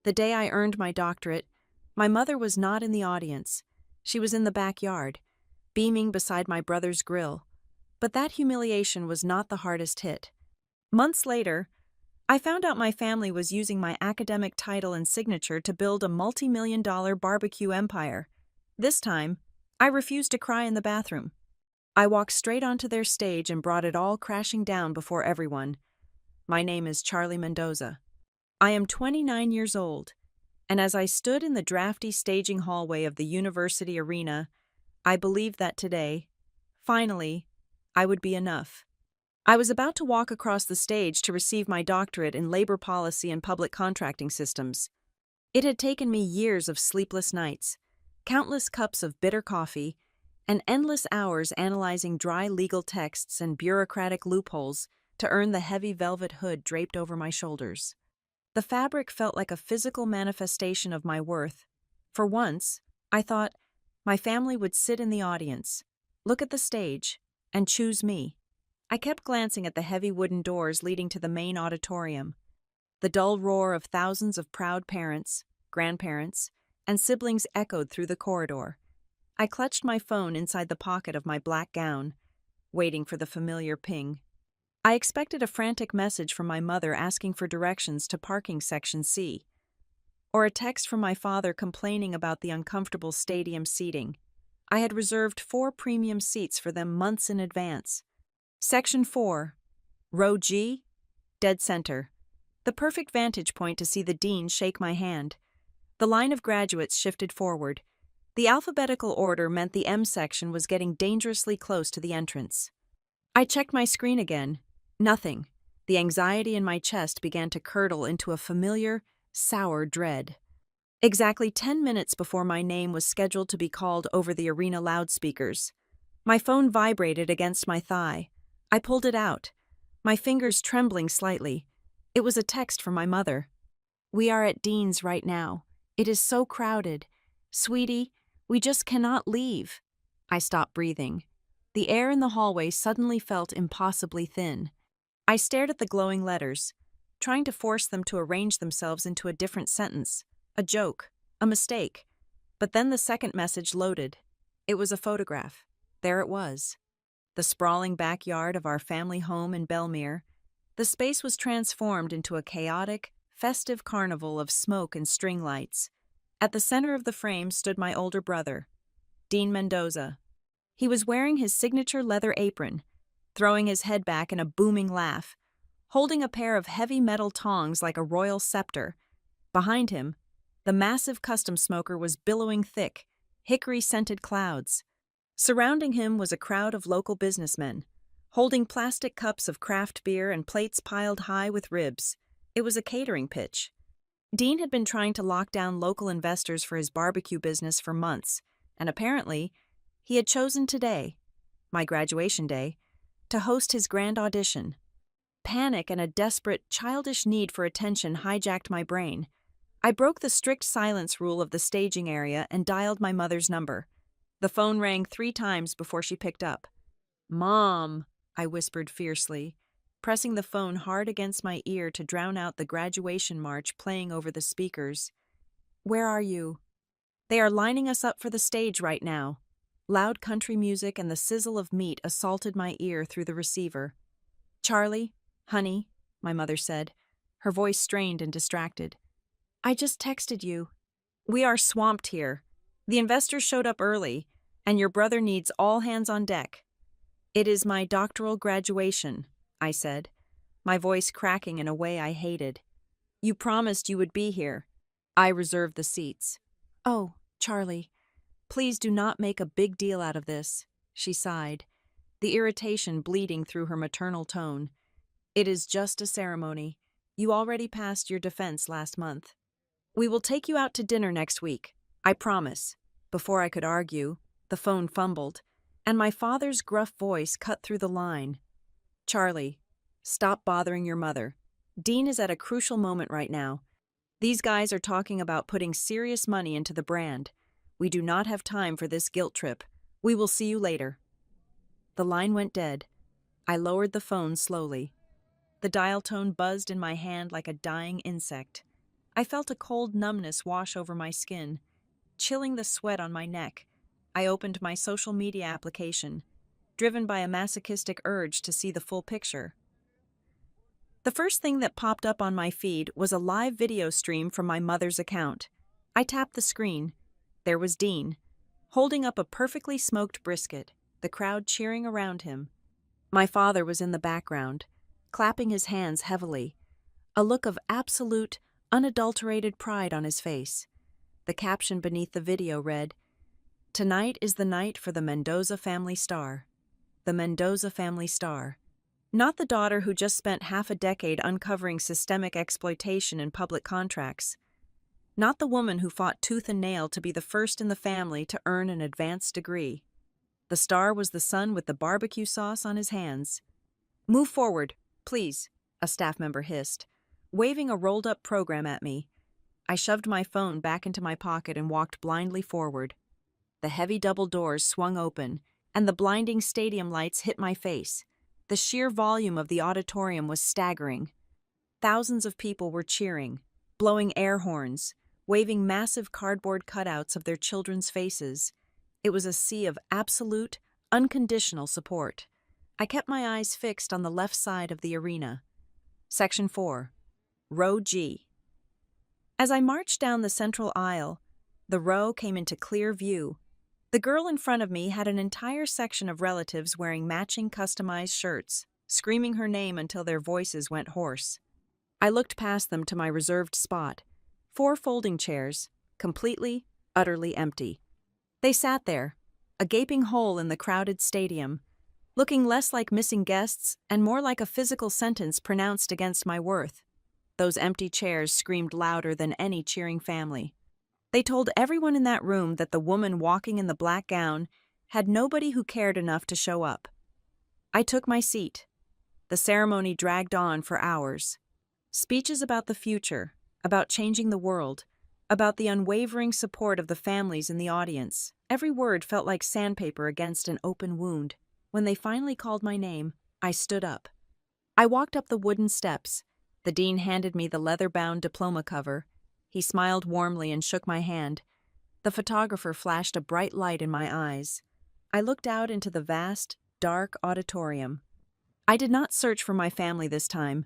The day I earned my doctorate, my mother was not in the audience. She was in the backyard, beaming beside my brother's grill. But that humiliation was not the hardest hit. Months later, I found out my family was using my academic title and signature to build a multi-million-dollar barbecue empire. This time, I refused to cry in the bathroom. I walked straight onto their stage and brought it all crashing down before everyone. My name is Charlie Mendoza. I am 29 years old, and as I stood in the drafty staging hallway of the university arena, I believed that today, finally, I would be enough. I was about to walk across the stage to receive my doctorate in labor policy and public contracting systems. It had taken me years of sleepless nights, countless cups of bitter coffee, and endless hours analyzing dry legal texts and bureaucratic loopholes to earn the heavy velvet hood draped over my shoulders. The fabric felt like a physical manifestation of my worth. For once, I thought, my family would sit in the audience, look at the stage, and choose me. I kept glancing at the heavy wooden doors leading to the main auditorium. The dull roar of thousands of proud parents, grandparents, and siblings echoed through the corridor. I clutched my phone inside the pocket of my black gown, waiting for the familiar ping. I expected a frantic message from my mother asking for directions to parking section C, or a text from my father complaining about the uncomfortable stadium seating. I had reserved 4 premium seats for them months in advance. Section 4, Row G, dead center. The perfect vantage point to see the dean shake my hand. The line of graduates shifted forward. The alphabetical order meant the M section was getting dangerously close to the entrance. I checked my screen again. Nothing. The anxiety in my chest began to curdle into a familiar, sour dread. Exactly 10 minutes before my name was scheduled to be called over the arena loudspeakers, my phone vibrated against my thigh. I pulled it out, my fingers trembling slightly. It was a text from my mother. "We are at Dean's right now. It is so crowded. Sweetie, we just cannot leave." I stopped breathing. The air in the hallway suddenly felt impossibly thin. I stared at the glowing letters, trying to force them to arrange themselves into a different sentence, a joke, a mistake. But then the second message loaded. It was a photograph. There it was. The sprawling backyard of our family home in Belmere. The space was transformed into a chaotic, festive carnival of smoke and string lights. At the center of the frame stood my older brother, Dean Mendoza. He was wearing his signature leather apron, throwing his head back in a booming laugh, holding a pair of heavy metal tongs like a royal scepter. Behind him, the massive custom smoker was billowing thick, hickory-scented clouds. Surrounding him was a crowd of local businessmen, holding plastic cups of craft beer and plates piled high with ribs. It was a catering pitch. Dean had been trying to lock down local investors for his barbecue business for months, and apparently, he had chosen today, my graduation day, to host his grand audition. Panic and a desperate, childish need for attention hijacked my brain. I broke the strict silence rule of the staging area and dialed my mother's number. The phone rang 3 times before she picked up. "Mom," I whispered fiercely, pressing the phone hard against my ear to drown out the graduation march playing over the speakers. "Where are you?" "They are lining us up for the stage right now." Loud country music and the sizzle of meat assaulted my ear through the receiver. "Charlie, honey," my mother said, her voice strained and distracted. "I just texted you. We are swamped here. The investors showed up early, and your brother needs all hands on deck." "It is my doctoral graduation," I said, my voice cracking in a way I hated. "You promised you would be here. I reserved the seats." "Oh, Charlie, please do not make a big deal out of this," she sighed, the irritation bleeding through her maternal tone. "It is just a ceremony. You already passed your defense last month. We will take you out to dinner next week. I promise." Before I could argue, the phone fumbled, and my father's gruff voice cut through the line. "Charlie, stop bothering your mother. Dean is at a crucial moment right now. These guys are talking about putting serious money into the brand. We do not have time for this guilt trip. We will see you later." The line went dead. I lowered the phone slowly. The dial tone buzzed in my hand like a dying insect. I felt a cold numbness wash over my skin, chilling the sweat on my neck. I opened my social media application, driven by a masochistic urge to see the full picture. The first thing that popped up on my feed was a live video stream from my mother's account. I tapped the screen. There was Dean, holding up a perfectly smoked brisket, the crowd cheering around him. My father was in the background, clapping his hands heavily, a look of absolute, unadulterated pride on his face. The caption beneath the video read, "Tonight is the night for the Mendoza family star." The Mendoza family star. Not the daughter who just spent half a decade uncovering systemic exploitation in public contracts. Not the woman who fought tooth and nail to be the first in the family to earn an advanced degree. The star was the son with the barbecue sauce on his hands. "Move forward, please," a staff member hissed, waving a rolled-up program at me. I shoved my phone back into my pocket and walked blindly forward. The heavy double doors swung open, and the blinding stadium lights hit my face. The sheer volume of the auditorium was staggering. Thousands of people were cheering, blowing air horns, waving massive cardboard cutouts of their children's faces. It was a sea of absolute, unconditional support. I kept my eyes fixed on the left side of the arena. Section 4. Row G. As I marched down the central aisle, the row came into clear view. The girl in front of me had an entire section of relatives wearing matching customized shirts, screaming her name until their voices went hoarse. I looked past them to my reserved spot. 4 folding chairs, completely, utterly empty. They sat there, a gaping hole in the crowded stadium, looking less like missing guests and more like a physical sentence pronounced against my worth. Those empty chairs screamed louder than any cheering family. They told everyone in that room that the woman walking in the black gown had nobody who cared enough to show up. I took my seat. The ceremony dragged on for hours. Speeches about the future, about changing the world, about the unwavering support of the families in the audience. Every word felt like sandpaper against an open wound. When they finally called my name, I stood up. I walked up the wooden steps. The dean handed me the leather-bound diploma cover. He smiled warmly and shook my hand. The photographer flashed a bright light in my eyes. I looked out into the vast, dark auditorium. I did not search for my family this time.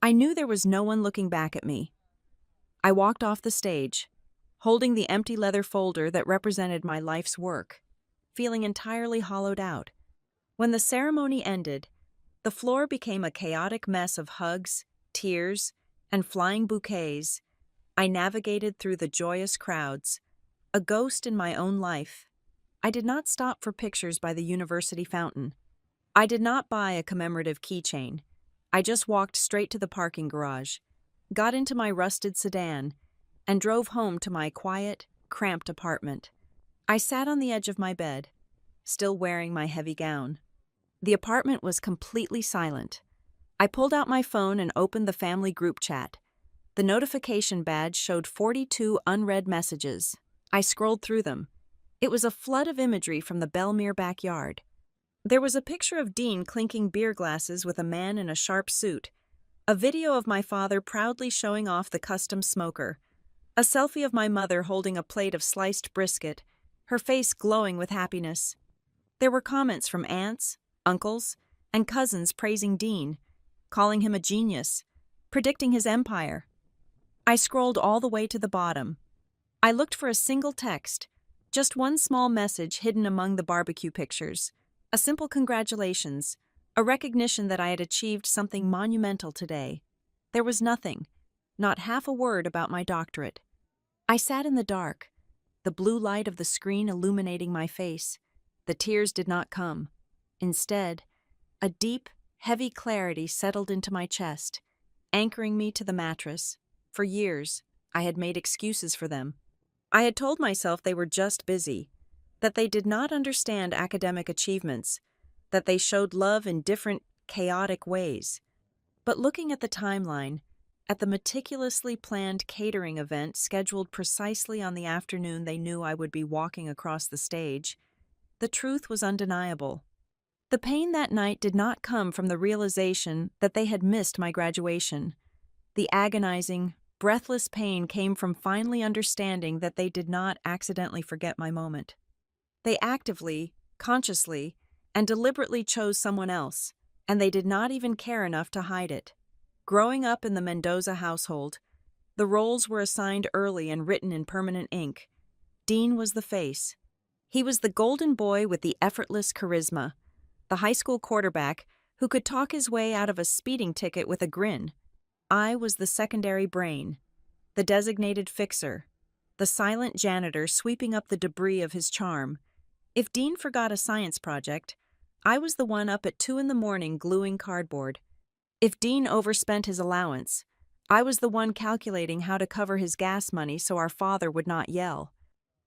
I knew there was no one looking back at me. I walked off the stage, holding the empty leather folder that represented my life's work, feeling entirely hollowed out. When the ceremony ended, the floor became a chaotic mess of hugs, tears, and flying bouquets. I navigated through the joyous crowds, a ghost in my own life. I did not stop for pictures by the university fountain. I did not buy a commemorative keychain. I just walked straight to the parking garage, got into my rusted sedan, and drove home to my quiet, cramped apartment. I sat on the edge of my bed, still wearing my heavy gown. The apartment was completely silent. I pulled out my phone and opened the family group chat. The notification badge showed 42 unread messages. I scrolled through them. It was a flood of imagery from the Belmere backyard. There was a picture of Dean clinking beer glasses with a man in a sharp suit, a video of my father proudly showing off the custom smoker, a selfie of my mother holding a plate of sliced brisket, her face glowing with happiness. There were comments from aunts, uncles, and cousins praising Dean, calling him a genius, predicting his empire. I scrolled all the way to the bottom. I looked for a single text, just one small message hidden among the barbecue pictures, a simple congratulations, a recognition that I had achieved something monumental today. There was nothing, not half a word about my doctorate. I sat in the dark, the blue light of the screen illuminating my face. The tears did not come. Instead, a deep, heavy clarity settled into my chest, anchoring me to the mattress. For years, I had made excuses for them. I had told myself they were just busy, that they did not understand academic achievements, that they showed love in different, chaotic ways. But looking at the timeline, at the meticulously planned catering event scheduled precisely on the afternoon they knew I would be walking across the stage, the truth was undeniable. The pain that night did not come from the realization that they had missed my graduation. The agonizing, breathless pain came from finally understanding that they did not accidentally forget my moment. They actively, consciously, and deliberately chose someone else, and they did not even care enough to hide it. Growing up in the Mendoza household, the roles were assigned early and written in permanent ink. Dean was the face. He was the golden boy with the effortless charisma, the high school quarterback who could talk his way out of a speeding ticket with a grin. I was the secondary brain, the designated fixer, the silent janitor sweeping up the debris of his charm. If Dean forgot a science project, I was the one up at 2 a.m. gluing cardboard. If Dean overspent his allowance, I was the one calculating how to cover his gas money so our father would not yell.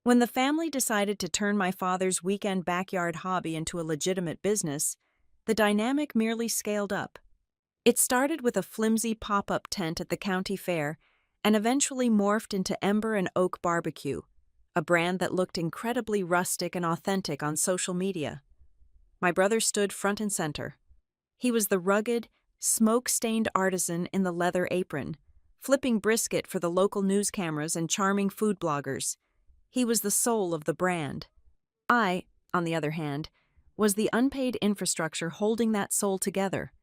When the family decided to turn my father's weekend backyard hobby into a legitimate business, the dynamic merely scaled up. It started with a flimsy pop-up tent at the county fair and eventually morphed into Ember and Oak Barbecue, a brand that looked incredibly rustic and authentic on social media. My brother stood front and center. He was the rugged, smoke-stained artisan in the leather apron, flipping brisket for the local news cameras and charming food bloggers. He was the soul of the brand. I, on the other hand, was the unpaid infrastructure holding that soul together.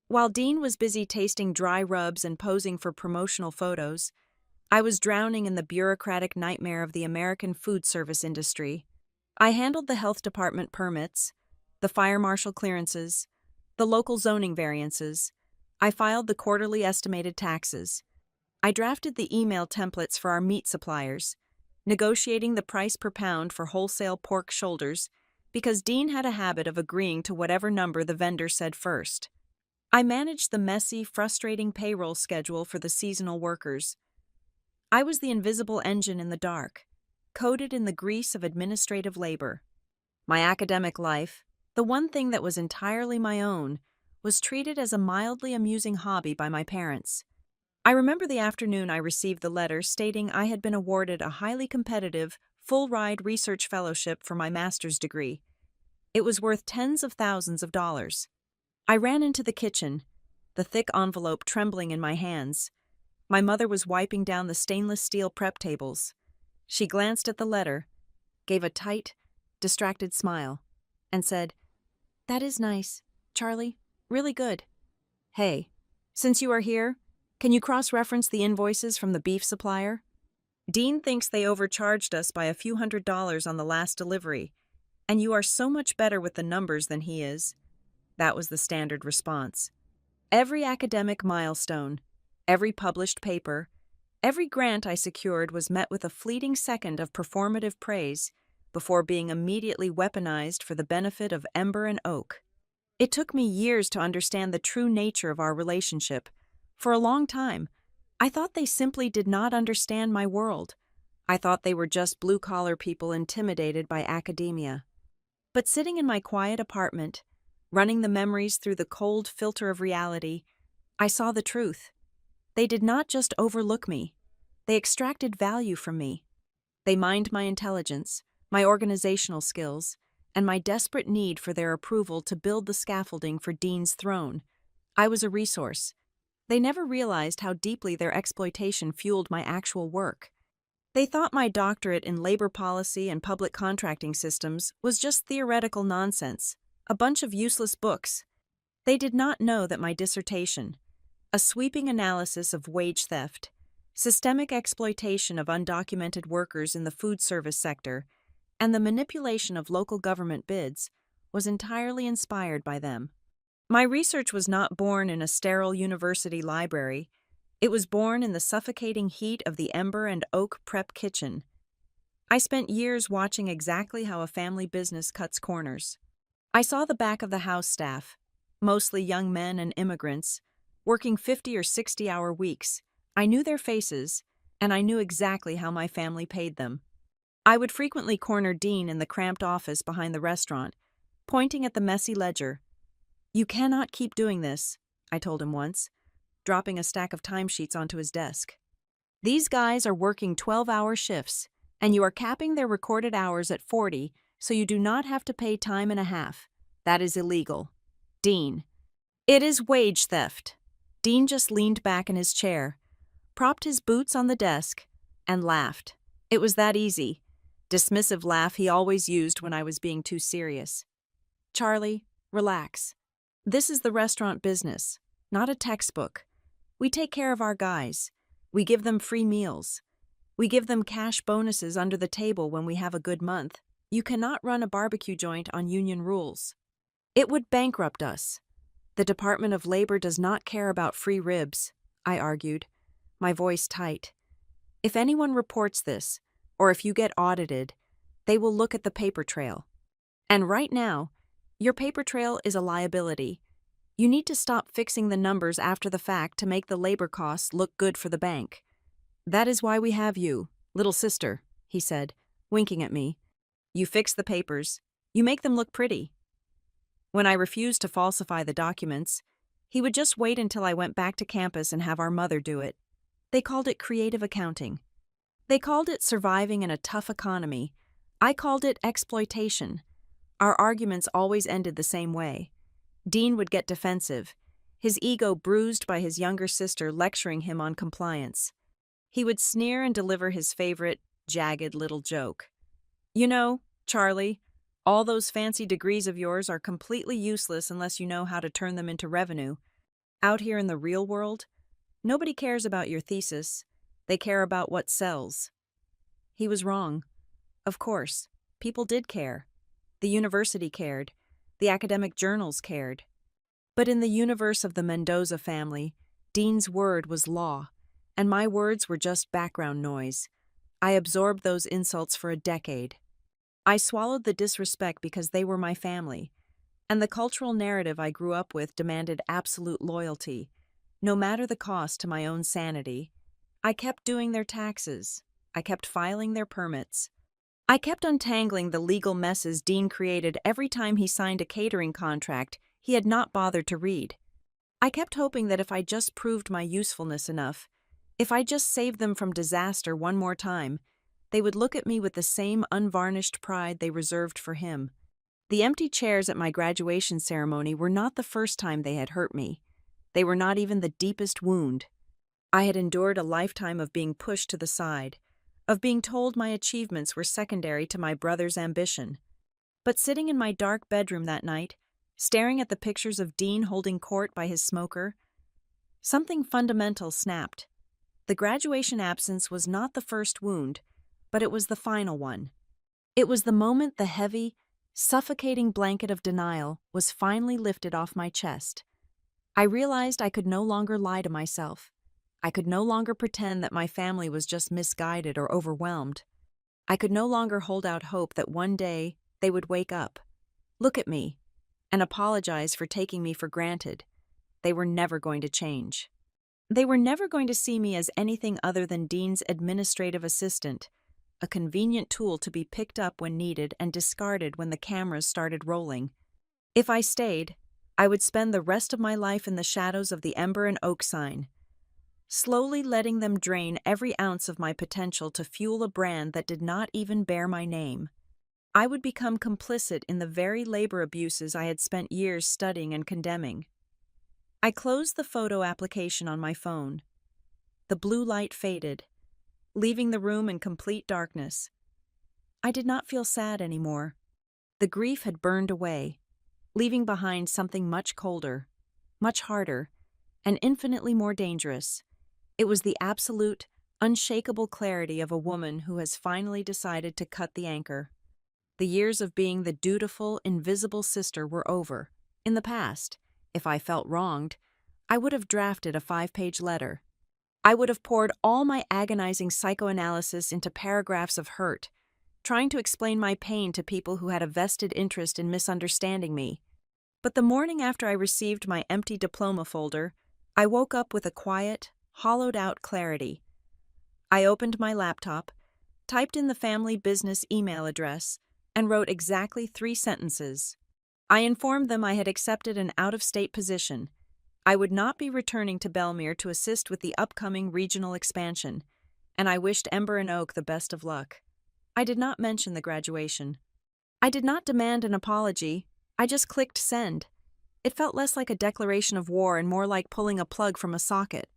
While Dean was busy tasting dry rubs and posing for promotional photos, I was drowning in the bureaucratic nightmare of the American food service industry. I handled the health department permits, the fire marshal clearances, the local zoning variances. I filed the quarterly estimated taxes. I drafted the email templates for our meat suppliers, negotiating the price per pound for wholesale pork shoulders because Dean had a habit of agreeing to whatever number the vendor said first. I managed the messy, frustrating payroll schedule for the seasonal workers. I was the invisible engine in the dark, coated in the grease of administrative labor. My academic life, the one thing that was entirely my own, was treated as a mildly amusing hobby by my parents. I remember the afternoon I received the letter stating I had been awarded a highly competitive, full-ride research fellowship for my master's degree. It was worth tens of thousands of dollars. I ran into the kitchen, the thick envelope trembling in my hands. My mother was wiping down the stainless steel prep tables. She glanced at the letter, gave a tight, distracted smile, and said, "That is nice, Charlie. Really good. Hey, since you are here, can you cross-reference the invoices from the beef supplier? Dean thinks they overcharged us by a few $100s on the last delivery, and you are so much better with the numbers than he is." That was the standard response. Every academic milestone, every published paper, every grant I secured was met with a fleeting second of performative praise before being immediately weaponized for the benefit of Ember and Oak. It took me years to understand the true nature of our relationship. For a long time, I thought they simply did not understand my world. I thought they were just blue-collar people intimidated by academia. But sitting in my quiet apartment, running the memories through the cold filter of reality, I saw the truth. They did not just overlook me. They extracted value from me. They mined my intelligence, my organizational skills, and my desperate need for their approval to build the scaffolding for Dean's throne. I was a resource. They never realized how deeply their exploitation fueled my actual work. They thought my doctorate in labor policy and public contracting systems was just theoretical nonsense, a bunch of useless books. They did not know that my dissertation, a sweeping analysis of wage theft, systemic exploitation of undocumented workers in the food service sector, and the manipulation of local government bids, was entirely inspired by them. My research was not born in a sterile university library. It was born in the suffocating heat of the Ember and Oak prep kitchen. I spent years watching exactly how a family business cuts corners. I saw the back of the house staff, mostly young men and immigrants, working 50 or 60-hour weeks. I knew their faces, and I knew exactly how my family paid them. I would frequently corner Dean in the cramped office behind the restaurant, pointing at the messy ledger. "You cannot keep doing this," I told him once, dropping a stack of timesheets onto his desk. "These guys are working 12-hour shifts, and you are capping their recorded hours at 40, so you do not have to pay time and a half. That is illegal. Dean." "It is wage theft." Dean just leaned back in his chair, propped his boots on the desk, and laughed. It was that easy. Dismissive laugh he always used when I was being too serious. Charlie, relax. This is the restaurant business, not a textbook. We take care of our guys. We give them free meals. We give them cash bonuses under the table when we have a good month. You cannot run a barbecue joint on union rules. It would bankrupt us. The Department of Labor does not care about free ribs, I argued, my voice tight. If anyone reports this, or if you get audited, they will look at the paper trail. And right now, your paper trail is a liability. You need to stop fixing the numbers after the fact to make the labor costs look good for the bank. That is why we have you, little sister, he said, winking at me. You fix the papers. You make them look pretty. When I refused to falsify the documents, he would just wait until I went back to campus and have our mother do it. They called it creative accounting. They called it surviving in a tough economy. I called it exploitation. Our arguments always ended the same way. Dean would get defensive, his ego bruised by his younger sister lecturing him on compliance. He would sneer and deliver his favorite, jagged little joke. You know, Charlie, all those fancy degrees of yours are completely useless unless you know how to turn them into revenue. Out here in the real world, nobody cares about your thesis. They care about what sells. He was wrong. Of course, people did care. The university cared. The academic journals cared. But in the universe of the Mendoza family, Dean's word was law, and my words were just background noise. I absorbed those insults for a decade. I swallowed the disrespect because they were my family, and the cultural narrative I grew up with demanded absolute loyalty, no matter the cost to my own sanity. I kept doing their taxes. I kept filing their permits. I kept untangling the legal messes Dean created every time he signed a catering contract he had not bothered to read. I kept hoping that if I just proved my usefulness enough, if I just saved them from disaster one more time, they would look at me with the same unvarnished pride they reserved for him. The empty chairs at my graduation ceremony were not the first time they had hurt me. They were not even the deepest wound. I had endured a lifetime of being pushed to the side, of being told my achievements were secondary to my brother's ambition. But sitting in my dark bedroom that night, staring at the pictures of Dean holding court by his smoker, something fundamental snapped. The graduation absence was not the first wound, but it was the final one. It was the moment the heavy, suffocating blanket of denial was finally lifted off my chest. I realized I could no longer lie to myself. I could no longer pretend that my family was just misguided or overwhelmed. I could no longer hold out hope that one day they would wake up, look at me, and apologize for taking me for granted. They were never going to change. They were never going to see me as anything other than Dean's administrative assistant, a convenient tool to be picked up when needed and discarded when the cameras started rolling. If I stayed, I would spend the rest of my life in the shadows of the Ember and Oak sign, slowly letting them drain every ounce of my potential to fuel a brand that did not even bear my name. I would become complicit in the very labor abuses I had spent years studying and condemning. I closed the photo application on my phone. The blue light faded, leaving the room in complete darkness. I did not feel sad anymore. The grief had burned away, leaving behind something much colder, much harder, and infinitely more dangerous. It was the absolute, unshakable clarity of a woman who has finally decided to cut the anchor. The years of being the dutiful, invisible sister were over. In the past, if I felt wronged, I would have drafted a 5-page letter. I would have poured all my agonizing psychoanalysis into paragraphs of hurt, trying to explain my pain to people who had a vested interest in misunderstanding me. But the morning after I received my empty diploma folder, I woke up with a quiet, hollowed-out clarity. I opened my laptop, typed in the family business email address, and wrote exactly 3 sentences. I informed them I had accepted an out-of-state position. I would not be returning to Belmere to assist with the upcoming regional expansion, and I wished Ember and Oak the best of luck. I did not mention the graduation. I did not demand an apology. I just clicked send. It felt less like a declaration of war and more like pulling a plug from a socket.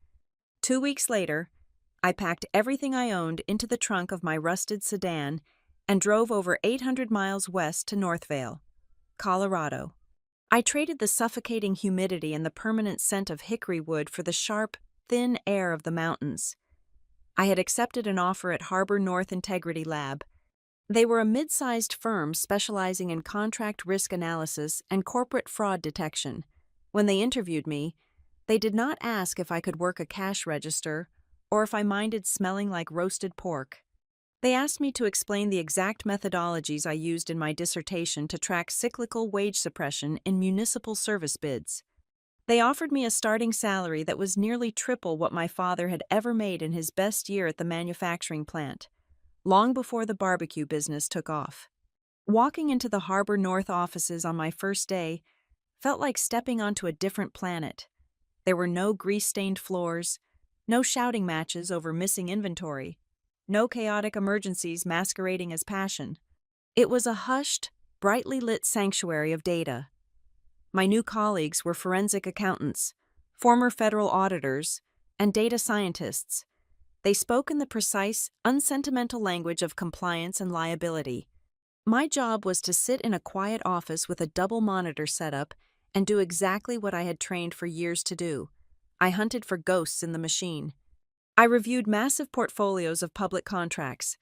2 weeks later, I packed everything I owned into the trunk of my rusted sedan and drove over 800 miles west to Northvale, Colorado. I traded the suffocating humidity and the permanent scent of hickory wood for the sharp, thin air of the mountains. I had accepted an offer at Harbor North Integrity Lab. They were a mid-sized firm specializing in contract risk analysis and corporate fraud detection. When they interviewed me, they did not ask if I could work a cash register or if I minded smelling like roasted pork. They asked me to explain the exact methodologies I used in my dissertation to track cyclical wage suppression in municipal service bids. They offered me a starting salary that was nearly triple what my father had ever made in his best year at the manufacturing plant, long before the barbecue business took off. Walking into the Harbor North offices on my first day felt like stepping onto a different planet. There were no grease-stained floors, no shouting matches over missing inventory, no chaotic emergencies masquerading as passion. It was a hushed, brightly lit sanctuary of data. My new colleagues were forensic accountants, former federal auditors, and data scientists. They spoke in the precise, unsentimental language of compliance and liability. My job was to sit in a quiet office with a double monitor setup and do exactly what I had trained for years to do. I hunted for ghosts in the machine. I reviewed massive portfolios of public contracts,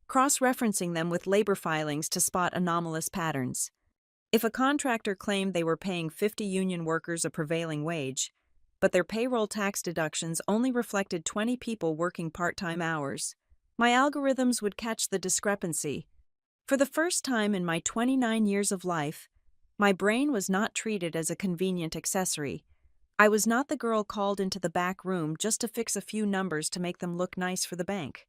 cross-referencing them with labor filings to spot anomalous patterns. If a contractor claimed they were paying 50 union workers a prevailing wage, but their payroll tax deductions only reflected 20 people working part-time hours, my algorithms would catch the discrepancy. For the first time in my 29 years of life, my brain was not treated as a convenient accessory. I was not the girl called into the back room just to fix a few numbers to make them look nice for the bank.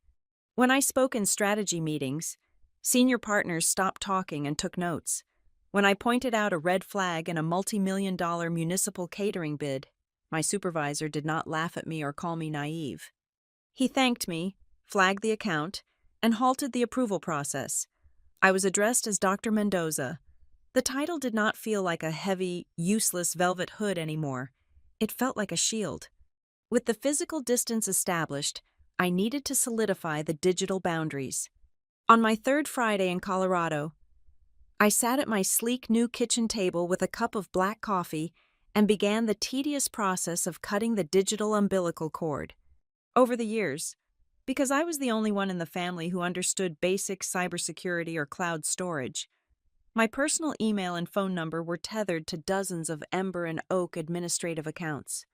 When I spoke in strategy meetings, senior partners stopped talking and took notes. When I pointed out a red flag in a multi-million-dollar municipal catering bid, my supervisor did not laugh at me or call me naive. He thanked me, flagged the account, and halted the approval process. I was addressed as Dr. Mendoza. The title did not feel like a heavy, useless velvet hood anymore. It felt like a shield. With the physical distance established, I needed to solidify the digital boundaries. On my third Friday in Colorado, I sat at my sleek new kitchen table with a cup of black coffee and began the tedious process of cutting the digital umbilical cord. Over the years, because I was the only one in the family who understood basic cybersecurity or cloud storage, my personal email and phone number were tethered to dozens of Ember and Oak administrative accounts.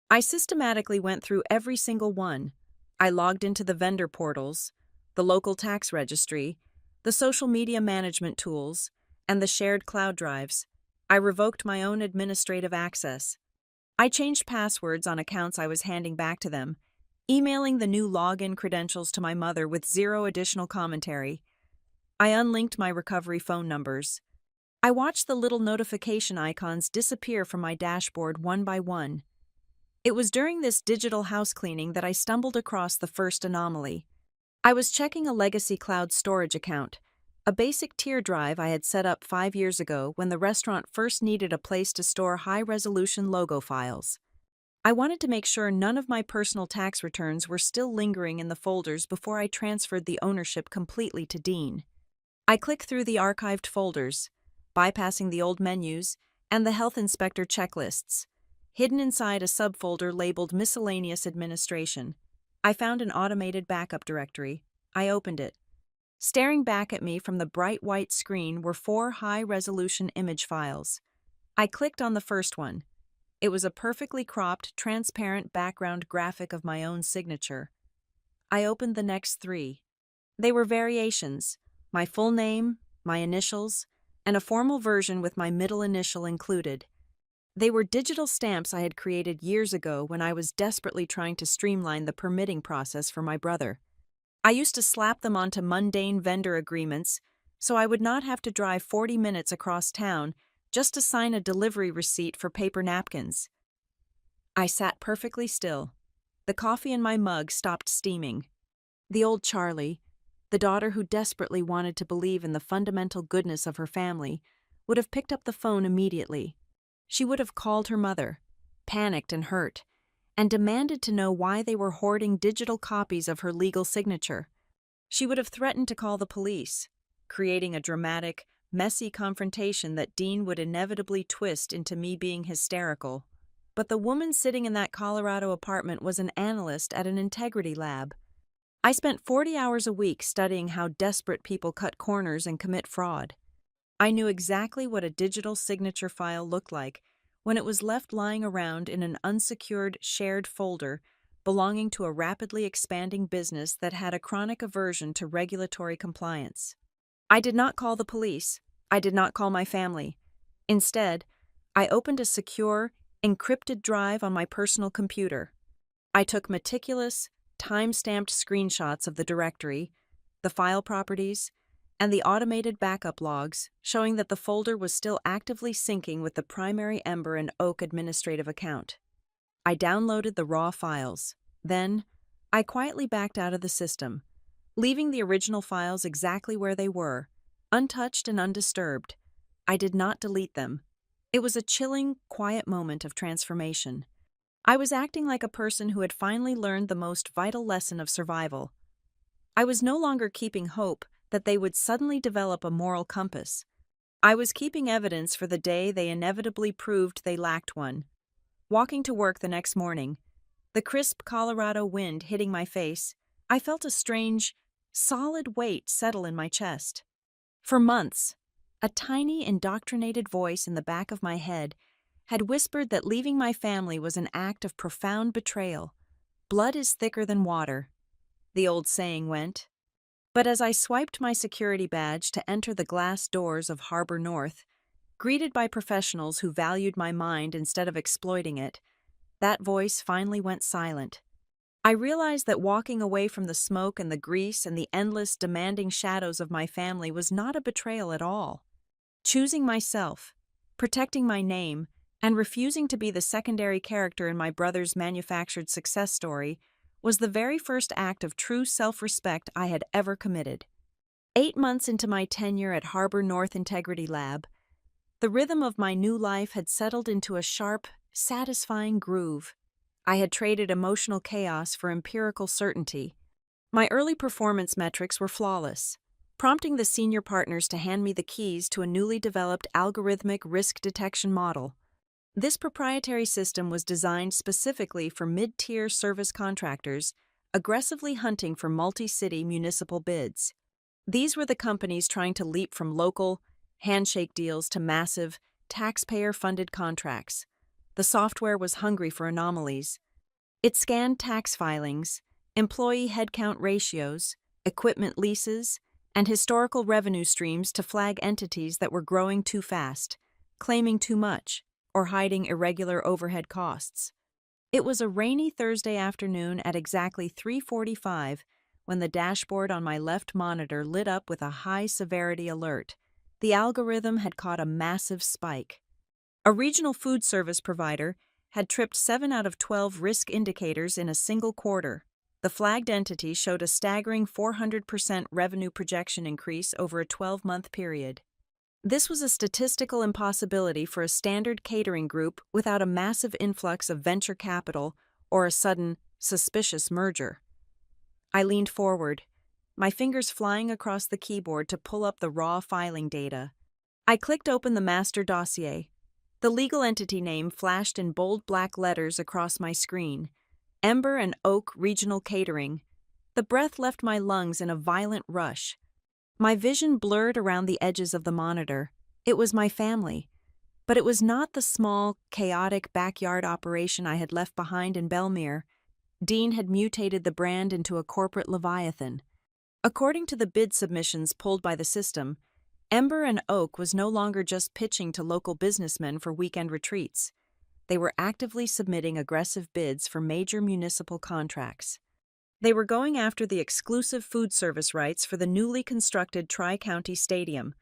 I systematically went through every single one. I logged into the vendor portals, the local tax registry, the social media management tools, and the shared cloud drives. I revoked my own administrative access. I changed passwords on accounts I was handing back to them, emailing the new login credentials to my mother with zero additional commentary. I unlinked my recovery phone numbers. I watched the little notification icons disappear from my dashboard one by one. It was during this digital house cleaning that I stumbled across the first anomaly. I was checking a legacy cloud storage account, a basic tier drive I had set up 5 years ago when the restaurant first needed a place to store high-resolution logo files. I wanted to make sure none of my personal tax returns were still lingering in the folders before I transferred the ownership completely to Dean. I clicked through the archived folders, bypassing the old menus and the health inspector checklists. Hidden inside a subfolder labeled Miscellaneous Administration, I found an automated backup directory. I opened it. Staring back at me from the bright white screen were 4 high-resolution image files. I clicked on the first one. It was a perfectly cropped, transparent background graphic of my own signature. I opened the next 3. They were variations, my full name, my initials, and a formal version with my middle initial included. They were digital stamps I had created years ago when I was desperately trying to streamline the permitting process for my brother. I used to slap them onto mundane vendor agreements so I would not have to drive 40 minutes across town just to sign a delivery receipt for paper napkins. I sat perfectly still. The coffee in my mug stopped steaming. The old Charlie, the daughter who desperately wanted to believe in the fundamental goodness of her family, would have picked up the phone immediately. She would have called her mother, panicked and hurt, and demanded to know why they were hoarding digital copies of her legal signature. She would have threatened to call the police, creating a dramatic, messy confrontation that Dean would inevitably twist into me being hysterical. But the woman sitting in that Colorado apartment was an analyst at an integrity lab. I spent 40 hours a week studying how desperate people cut corners and commit fraud. I knew exactly what a digital signature file looked like when it was left lying around in an unsecured shared folder belonging to a rapidly expanding business that had a chronic aversion to regulatory compliance. I did not call the police. I did not call my family. Instead, I opened a secure, encrypted drive on my personal computer. I took meticulous, time-stamped screenshots of the directory, the file properties, and the automated backup logs showing that the folder was still actively syncing with the primary Ember and Oak administrative account. I downloaded the raw files. Then, I quietly backed out of the system, leaving the original files exactly where they were, untouched and undisturbed. I did not delete them. It was a chilling, quiet moment of transformation. I was acting like a person who had finally learned the most vital lesson of survival. I was no longer keeping hope that they would suddenly develop a moral compass. I was keeping evidence for the day they inevitably proved they lacked one. Walking to work the next morning, the crisp Colorado wind hitting my face, I felt a strange, solid weight settle in my chest. For months, a tiny, indoctrinated voice in the back of my head had whispered that leaving my family was an act of profound betrayal. Blood is thicker than water, the old saying went. But as I swiped my security badge to enter the glass doors of Harbor North, greeted by professionals who valued my mind instead of exploiting it, that voice finally went silent. I realized that walking away from the smoke and the grease and the endless, demanding shadows of my family was not a betrayal at all. Choosing myself, protecting my name, and refusing to be the secondary character in my brother's manufactured success story was the very first act of true self-respect I had ever committed. 8 months into my tenure at Harbor North Integrity Lab, the rhythm of my new life had settled into a sharp, satisfying groove. I had traded emotional chaos for empirical certainty. My early performance metrics were flawless, prompting the senior partners to hand me the keys to a newly developed algorithmic risk detection model. This proprietary system was designed specifically for mid-tier service contractors aggressively hunting for multi-city municipal bids. These were the companies trying to leap from local, handshake deals to massive, taxpayer-funded contracts. The software was hungry for anomalies. It scanned tax filings, employee headcount ratios, equipment leases, and historical revenue streams to flag entities that were growing too fast, claiming too much, or hiding irregular overhead costs. It was a rainy Thursday afternoon at exactly 3:45 when the dashboard on my left monitor lit up with a high-severity alert. The algorithm had caught a massive spike. A regional food service provider had tripped 7 out of 12 risk indicators in a single quarter. The flagged entity showed a staggering 400% revenue projection increase over a 12-month period. This was a statistical impossibility for a standard catering group without a massive influx of venture capital or a sudden, suspicious merger. I leaned forward, my fingers flying across the keyboard to pull up the raw filing data. I clicked open the master dossier. The legal entity name flashed in bold black letters across my screen. Ember and Oak Regional Catering. The breath left my lungs in a violent rush. My vision blurred around the edges of the monitor. It was my family. But it was not the small, chaotic backyard operation I had left behind in Belmere. Dean had mutated the brand into a corporate leviathan. According to the bid submissions pulled by the system, Ember and Oak was no longer just pitching to local businessmen for weekend retreats. They were actively submitting aggressive bids for major municipal contracts. They were going after the exclusive food service rights for the newly constructed Tri-County Stadium,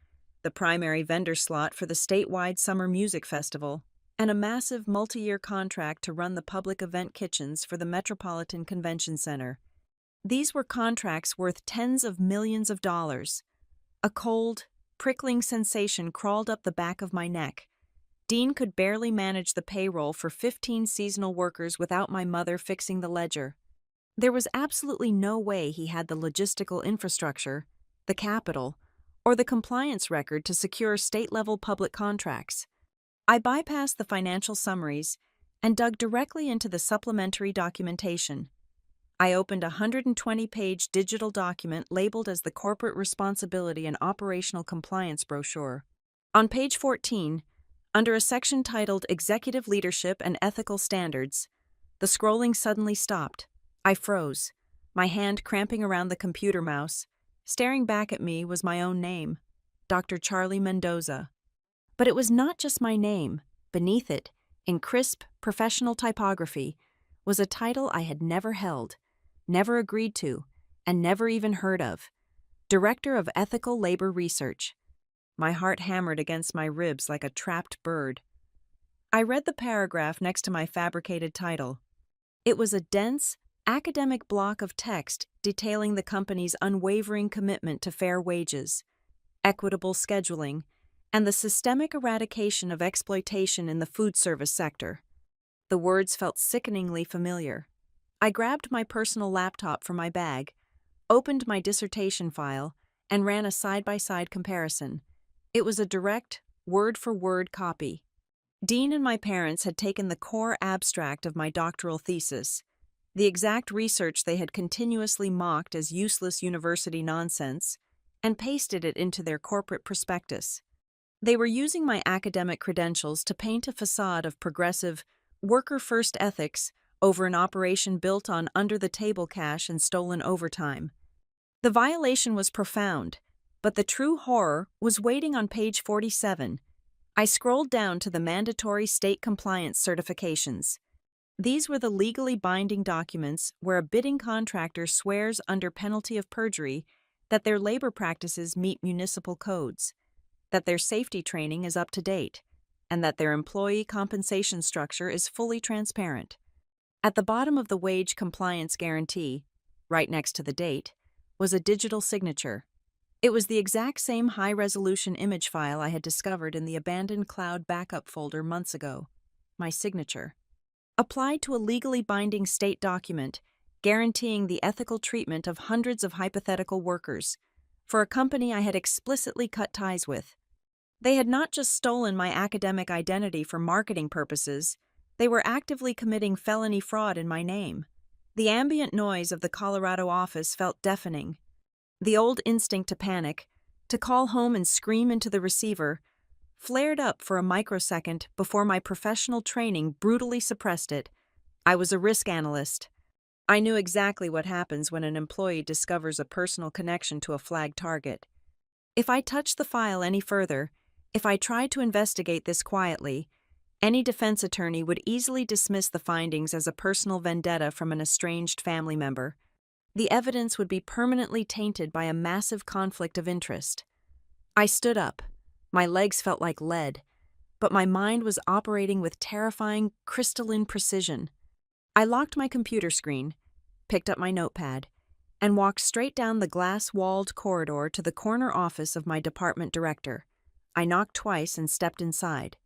the primary vendor slot for the statewide Summer Music Festival, and a massive multi-year contract to run the public event kitchens for the Metropolitan Convention Center. These were contracts worth tens of millions of dollars. A cold, prickling sensation crawled up the back of my neck. Dean could barely manage the payroll for 15 seasonal workers without my mother fixing the ledger. There was absolutely no way he had the logistical infrastructure, the capital, or the compliance record to secure state-level public contracts. I bypassed the financial summaries and dug directly into the supplementary documentation. I opened a 120-page digital document labeled as the Corporate Responsibility and Operational Compliance Brochure. On page 14, under a section titled Executive Leadership and Ethical Standards, the scrolling suddenly stopped. I froze, my hand cramping around the computer mouse. Staring back at me was my own name, Dr. Charlie Mendoza. But it was not just my name. Beneath it, in crisp, professional typography, was a title I had never held, never agreed to, and never even heard of: Director of Ethical Labor Research. My heart hammered against my ribs like a trapped bird. I read the paragraph next to my fabricated title. It was a dense, academic block of text detailing the company's unwavering commitment to fair wages, equitable scheduling, and the systemic eradication of exploitation in the food service sector. The words felt sickeningly familiar. I grabbed my personal laptop from my bag, opened my dissertation file, and ran a side-by-side comparison. It was a direct, word-for-word copy. Dean and my parents had taken the core abstract of my doctoral thesis, the exact research they had continuously mocked as useless university nonsense, and pasted it into their corporate prospectus. They were using my academic credentials to paint a facade of progressive, worker-first ethics over an operation built on under-the-table cash and stolen overtime. The violation was profound, but the true horror was waiting on page 47. I scrolled down to the mandatory state compliance certifications. These were the legally binding documents where a bidding contractor swears under penalty of perjury that their labor practices meet municipal codes, that their safety training is up to date, and that their employee compensation structure is fully transparent. At the bottom of the wage compliance guarantee, right next to the date, was a digital signature. It was the exact same high-resolution image file I had discovered in the abandoned cloud backup folder months ago. My signature. Applied to a legally binding state document guaranteeing the ethical treatment of hundreds of hypothetical workers for a company I had explicitly cut ties with. They had not just stolen my academic identity for marketing purposes, they were actively committing felony fraud in my name. The ambient noise of the Colorado office felt deafening. The old instinct to panic, to call home and scream into the receiver, flared up for a microsecond before my professional training brutally suppressed it. I was a risk analyst. I knew exactly what happens when an employee discovers a personal connection to a flagged target. If I touched the file any further, if I tried to investigate this quietly, any defense attorney would easily dismiss the findings as a personal vendetta from an estranged family member. The evidence would be permanently tainted by a massive conflict of interest. I stood up. My legs felt like lead, but my mind was operating with terrifying, crystalline precision. I locked my computer screen, picked up my notepad, and walked straight down the glass-walled corridor to the corner office of my department director. I knocked twice and stepped inside.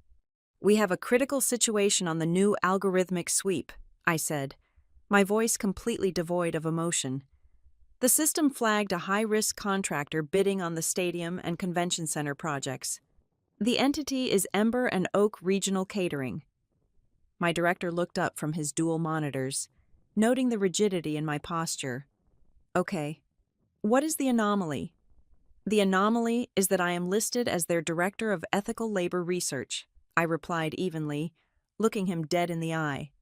"We have a critical situation on the new algorithmic sweep," I said, my voice completely devoid of emotion. The system flagged a high-risk contractor bidding on the stadium and convention center projects. The entity is Ember and Oak Regional Catering. My director looked up from his dual monitors, noting the rigidity in my posture. "Okay, what is the anomaly?" "The anomaly is that I am listed as their Director of Ethical Labor Research," I replied evenly, looking him dead in the eye.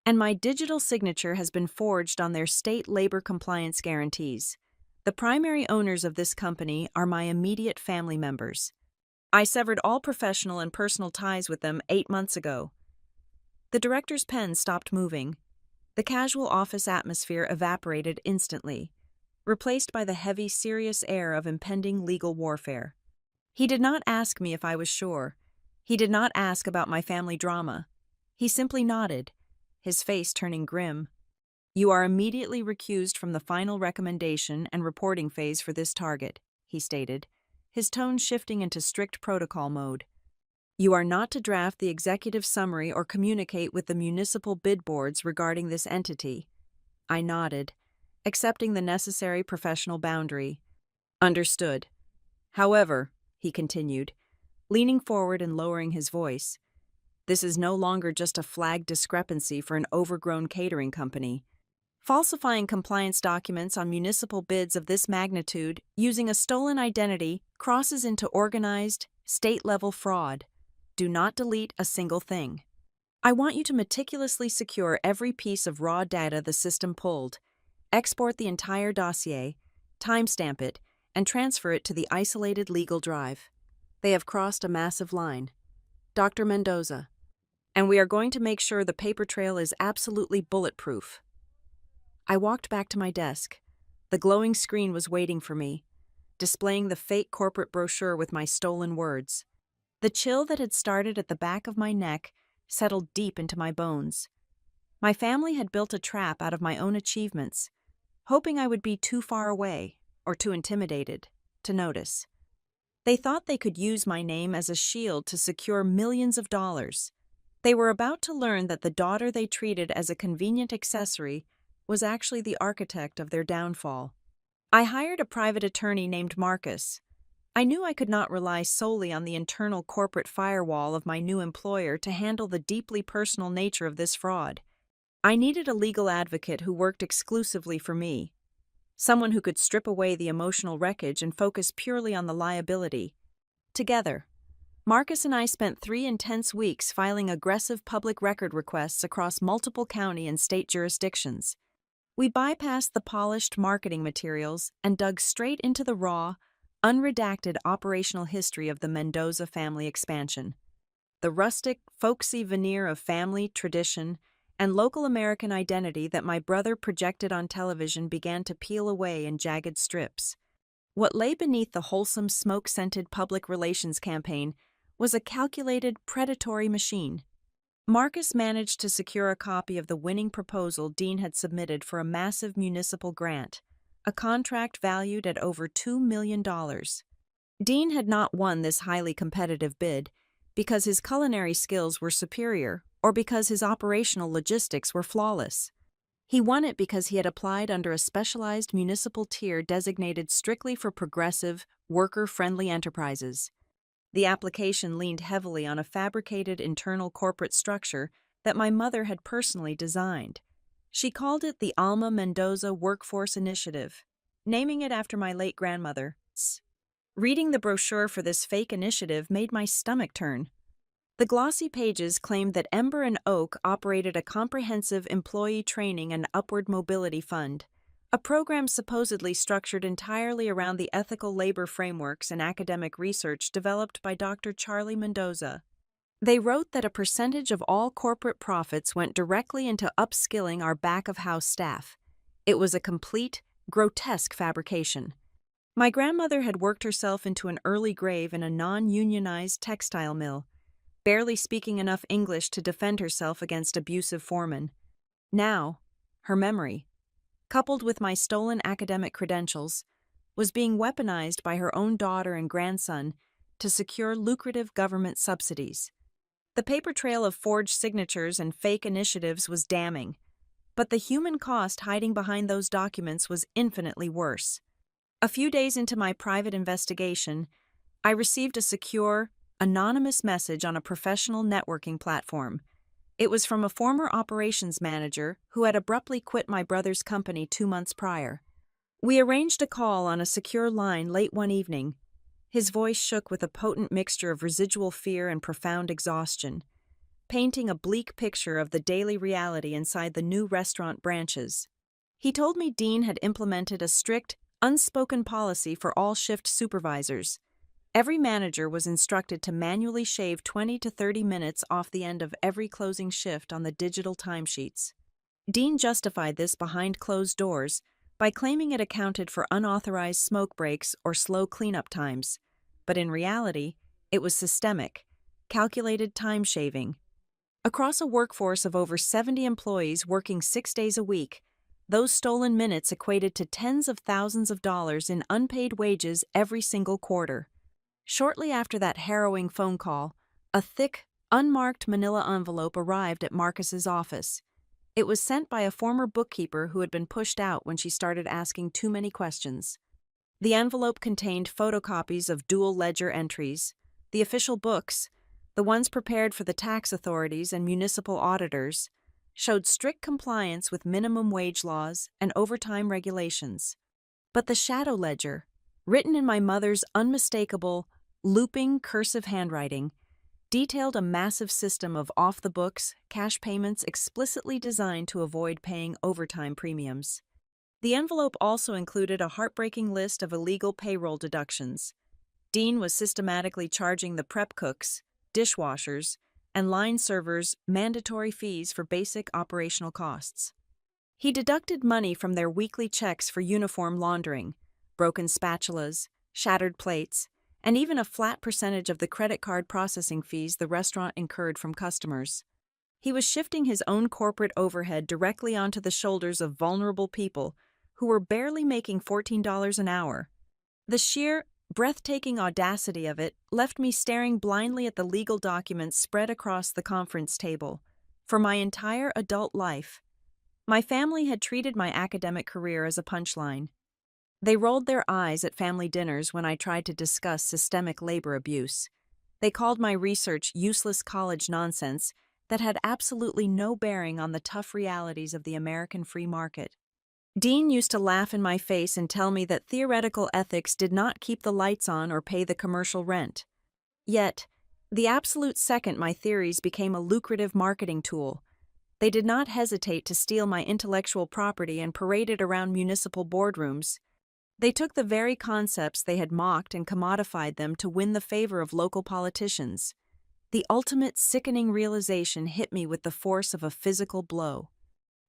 "And my digital signature has been forged on their state labor compliance guarantees. The primary owners of this company are my immediate family members. I severed all professional and personal ties with them 8 months ago." The director's pen stopped moving. The casual office atmosphere evaporated instantly, replaced by the heavy, serious air of impending legal warfare. He did not ask me if I was sure. He did not ask about my family drama. He simply nodded, his face turning grim. "You are immediately recused from the final recommendation and reporting phase for this target," he stated, his tone shifting into strict protocol mode. You are not to draft the executive summary or communicate with the municipal bid boards regarding this entity. I nodded, accepting the necessary professional boundary. Understood. However, he continued, leaning forward and lowering his voice, this is no longer just a flagged discrepancy for an overgrown catering company. Falsifying compliance documents on municipal bids of this magnitude using a stolen identity crosses into organized, state-level fraud. Do not delete a single thing. I want you to meticulously secure every piece of raw data the system pulled, export the entire dossier, timestamp it, and transfer it to the isolated legal drive. They have crossed a massive line. Dr. Mendoza. And we are going to make sure the paper trail is absolutely bulletproof. I walked back to my desk. The glowing screen was waiting for me, displaying the fake corporate brochure with my stolen words. The chill that had started at the back of my neck settled deep into my bones. My family had built a trap out of my own achievements, hoping I would be too far away, or too intimidated, to notice. They thought they could use my name as a shield to secure millions of dollars. They were about to learn that the daughter they treated as a convenient accessory was actually the architect of their downfall. I hired a private attorney named Marcus. I knew I could not rely solely on the internal corporate firewall of my new employer to handle the deeply personal nature of this fraud. I needed a legal advocate who worked exclusively for me, someone who could strip away the emotional wreckage and focus purely on the liability. Together, Marcus and I spent 3 intense weeks filing aggressive public record requests across multiple county and state jurisdictions. We bypassed the polished marketing materials and dug straight into the raw, unredacted operational history of the Mendoza family expansion. The rustic, folksy veneer of family, tradition, and local American identity that my brother projected on television began to peel away in jagged strips. What lay beneath the wholesome, smoke-scented public relations campaign was a calculated, predatory machine. Marcus managed to secure a copy of the winning proposal Dean had submitted for a massive municipal grant, a contract valued at over $2 million. Dean had not won this highly competitive bid because his culinary skills were superior or because his operational logistics were flawless. He won it because he had applied under a specialized municipal tier designated strictly for progressive, worker-friendly enterprises. The application leaned heavily on a fabricated internal corporate structure that my mother had personally designed. She called it the Alma Mendoza Workforce Initiative, naming it after my late grandmother. Reading the brochure for this fake initiative made my stomach turn. The glossy pages claimed that Ember and Oak operated a comprehensive employee training and upward mobility fund, a program supposedly structured entirely around the ethical labor frameworks and academic research developed by Dr. Charlie Mendoza. They wrote that a percentage of all corporate profits went directly into upskilling our back-of-house staff. It was a complete, grotesque fabrication. My grandmother had worked herself into an early grave in a non-unionized textile mill, barely speaking enough English to defend herself against abusive foremen. Now, her memory, coupled with my stolen academic credentials, was being weaponized by her own daughter and grandson to secure lucrative government subsidies. The paper trail of forged signatures and fake initiatives was damning, but the human cost hiding behind those documents was infinitely worse. A few days into my private investigation, I received a secure, anonymous message on a professional networking platform. It was from a former operations manager who had abruptly quit my brother's company 2 months prior. We arranged a call on a secure line late one evening. His voice shook with a potent mixture of residual fear and profound exhaustion, painting a bleak picture of the daily reality inside the new restaurant branches. He told me Dean had implemented a strict, unspoken policy for all shift supervisors. Every manager was instructed to manually shave 20 to 30 minutes off the end of every closing shift on the digital timesheets. Dean justified this behind closed doors by claiming it accounted for unauthorized smoke breaks or slow cleanup times, but in reality, it was systemic, calculated time shaving. Across a workforce of over 70 employees working 6 days a week, those stolen minutes equated to tens of thousands of dollars in unpaid wages every single quarter. Shortly after that harrowing phone call, A thick, unmarked manila envelope arrived at Marcus's office. It was sent by a former bookkeeper who had been pushed out when she started asking too many questions. The envelope contained photocopies of dual ledger entries, the official books, the ones prepared for the tax authorities and municipal auditors, showed strict compliance with minimum wage laws and overtime regulations. But the shadow ledger, written in my mother's unmistakable, looping cursive handwriting, detailed a massive system of off-the-books cash payments explicitly designed to avoid paying overtime premiums. The envelope also included a heartbreaking list of illegal payroll deductions. Dean was systematically charging the prep cooks, dishwashers, and line servers mandatory fees for basic operational costs. He deducted money from their weekly checks for uniform laundering, broken spatulas, shattered plates, and even a flat percentage of the credit card processing fees the restaurant incurred from customers. He was shifting his own corporate overhead directly onto the shoulders of vulnerable people who were barely making $14 an hour. The sheer, breathtaking audacity of it left me staring blindly at the legal documents spread across the conference table. For my entire adult life, my family had treated my academic career as a punchline. They rolled their eyes at family dinners when I tried to discuss systemic labor abuse. They called my research useless college nonsense that had absolutely no bearing on the tough realities of the American free market. Dean used to laugh in my face and tell me that theoretical ethics did not keep the lights on or pay the commercial rent. Yet, the absolute second my theories became a lucrative marketing tool, they did not hesitate to steal my intellectual property and parade it around municipal boardrooms. They took the very concepts they had mocked and commodified them to win the favor of local politicians. The ultimate sickening realization hit me with the force of a physical blow.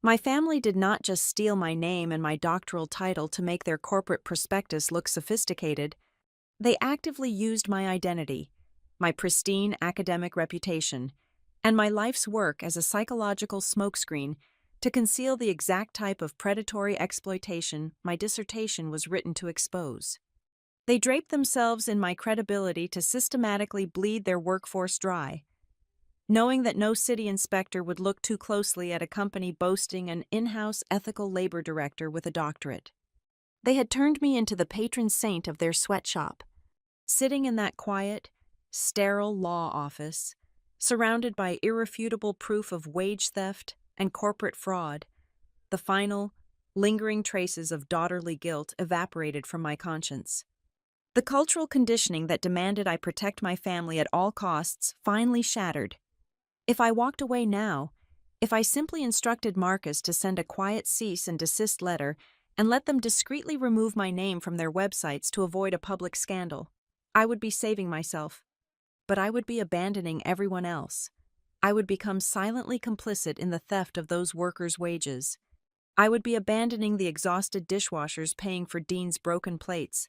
My family did not just steal my name and my doctoral title to make their corporate prospectus look sophisticated. They actively used my identity, my pristine academic reputation, and my life's work as a psychological smokescreen to conceal the exact type of predatory exploitation my dissertation was written to expose. They draped themselves in my credibility to systematically bleed their workforce dry, knowing that no city inspector would look too closely at a company boasting an in-house ethical labor director with a doctorate. They had turned me into the patron saint of their sweatshop, sitting in that quiet, sterile law office, surrounded by irrefutable proof of wage theft and corporate fraud. The final, lingering traces of daughterly guilt evaporated from my conscience. The cultural conditioning that demanded I protect my family at all costs finally shattered. If I walked away now, if I simply instructed Marcus to send a quiet cease and desist letter and let them discreetly remove my name from their websites to avoid a public scandal, I would be saving myself. But I would be abandoning everyone else. I would become silently complicit in the theft of those workers' wages. I would be abandoning the exhausted dishwashers paying for Dean's broken plates,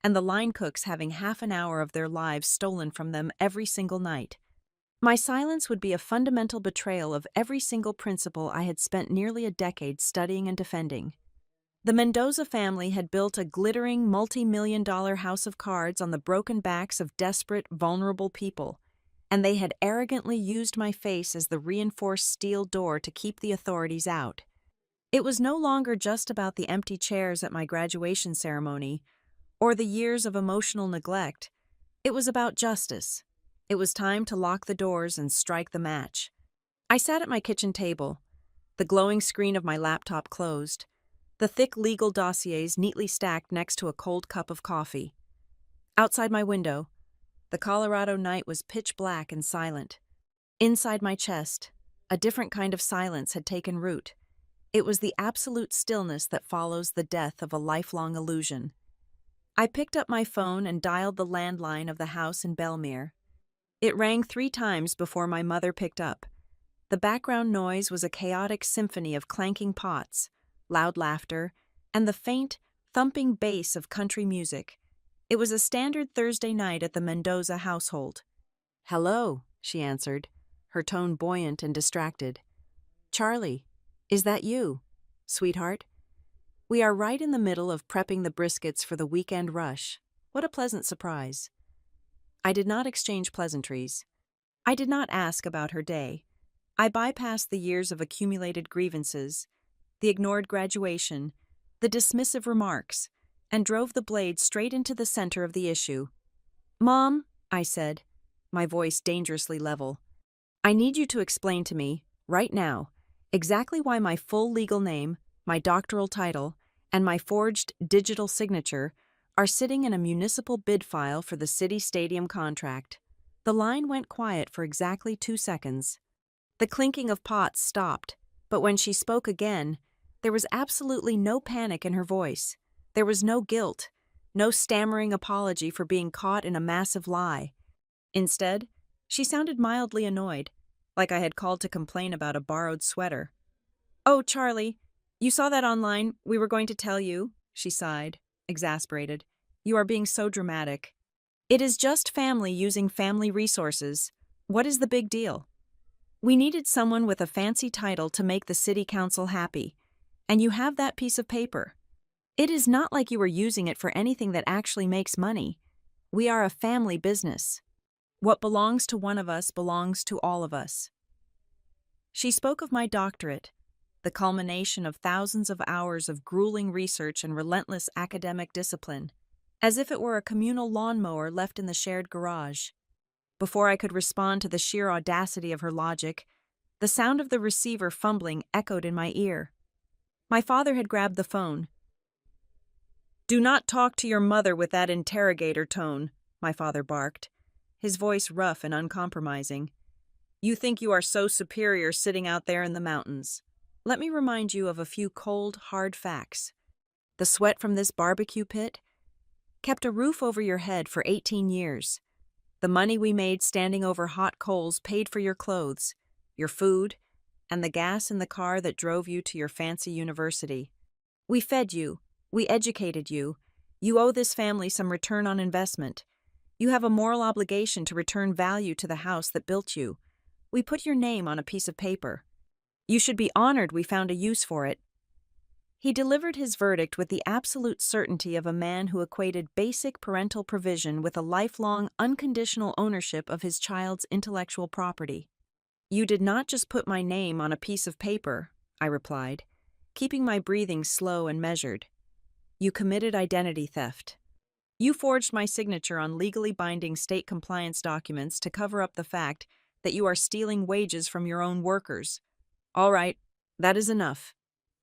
and the line cooks having half an hour of their lives stolen from them every single night. My silence would be a fundamental betrayal of every single principle I had spent nearly a decade studying and defending. The Mendoza family had built a glittering multi-million-dollar house of cards on the broken backs of desperate, vulnerable people, and they had arrogantly used my face as the reinforced steel door to keep the authorities out. It was no longer just about the empty chairs at my graduation ceremony or the years of emotional neglect. It was about justice. It was time to lock the doors and strike the match. I sat at my kitchen table, the glowing screen of my laptop closed, the thick legal dossiers neatly stacked next to a cold cup of coffee. Outside my window, the Colorado night was pitch black and silent. Inside my chest, a different kind of silence had taken root. It was the absolute stillness that follows the death of a lifelong illusion. I picked up my phone and dialed the landline of the house in Belmere. It rang 3 times before my mother picked up. The background noise was a chaotic symphony of clanking pots, loud laughter, and the faint, thumping bass of country music. It was a standard Thursday night at the Mendoza household. "Hello," she answered, her tone buoyant and distracted. "Charlie, is that you, sweetheart? We are right in the middle of prepping the briskets for the weekend rush. What a pleasant surprise." I did not exchange pleasantries. I did not ask about her day. I bypassed the years of accumulated grievances, the ignored graduation, the dismissive remarks, and drove the blade straight into the center of the issue. "Mom," I said, my voice dangerously level, "I need you to explain to me, right now, exactly why my full legal name, my doctoral title, and my forged digital signature are sitting in a municipal bid file for the city stadium contract." The line went quiet for exactly 2 seconds. The clinking of pots stopped, but when she spoke again, there was absolutely no panic in her voice. There was no guilt, no stammering apology for being caught in a massive lie. Instead, she sounded mildly annoyed, like I had called to complain about a borrowed sweater. "Oh, Charlie, you saw that online. We were going to tell you," she sighed, exasperated. "You are being so dramatic. It is just family using family resources. What is the big deal? We needed someone with a fancy title to make the city council happy, and you have that piece of paper. It is not like you were using it for anything that actually makes money. We are a family business. What belongs to one of us belongs to all of us." She spoke of my doctorate, the culmination of thousands of hours of grueling research and relentless academic discipline, as if it were a communal lawnmower left in the shared garage. Before I could respond to the sheer audacity of her logic, the sound of the receiver fumbling echoed in my ear. My father had grabbed the phone. "Do not talk to your mother with that interrogator tone," my father barked, his voice rough and uncompromising. "You think you are so superior sitting out there in the mountains. Let me remind you of a few cold, hard facts. The sweat from this barbecue pit kept a roof over your head for 18 years. The money we made standing over hot coals paid for your clothes, your food, and the gas in the car that drove you to your fancy university. We fed you. We educated you. You owe this family some return on investment. You have a moral obligation to return value to the house that built you. We put your name on a piece of paper. You should be honored we found a use for it." He delivered his verdict with the absolute certainty of a man who equated basic parental provision with a lifelong, unconditional ownership of his child's intellectual property. "You did not just put my name on a piece of paper," I replied, keeping my breathing slow and measured. "You committed identity theft. You forged my signature on legally binding state compliance documents to cover up the fact that you are stealing wages from your own workers. All right, that is enough."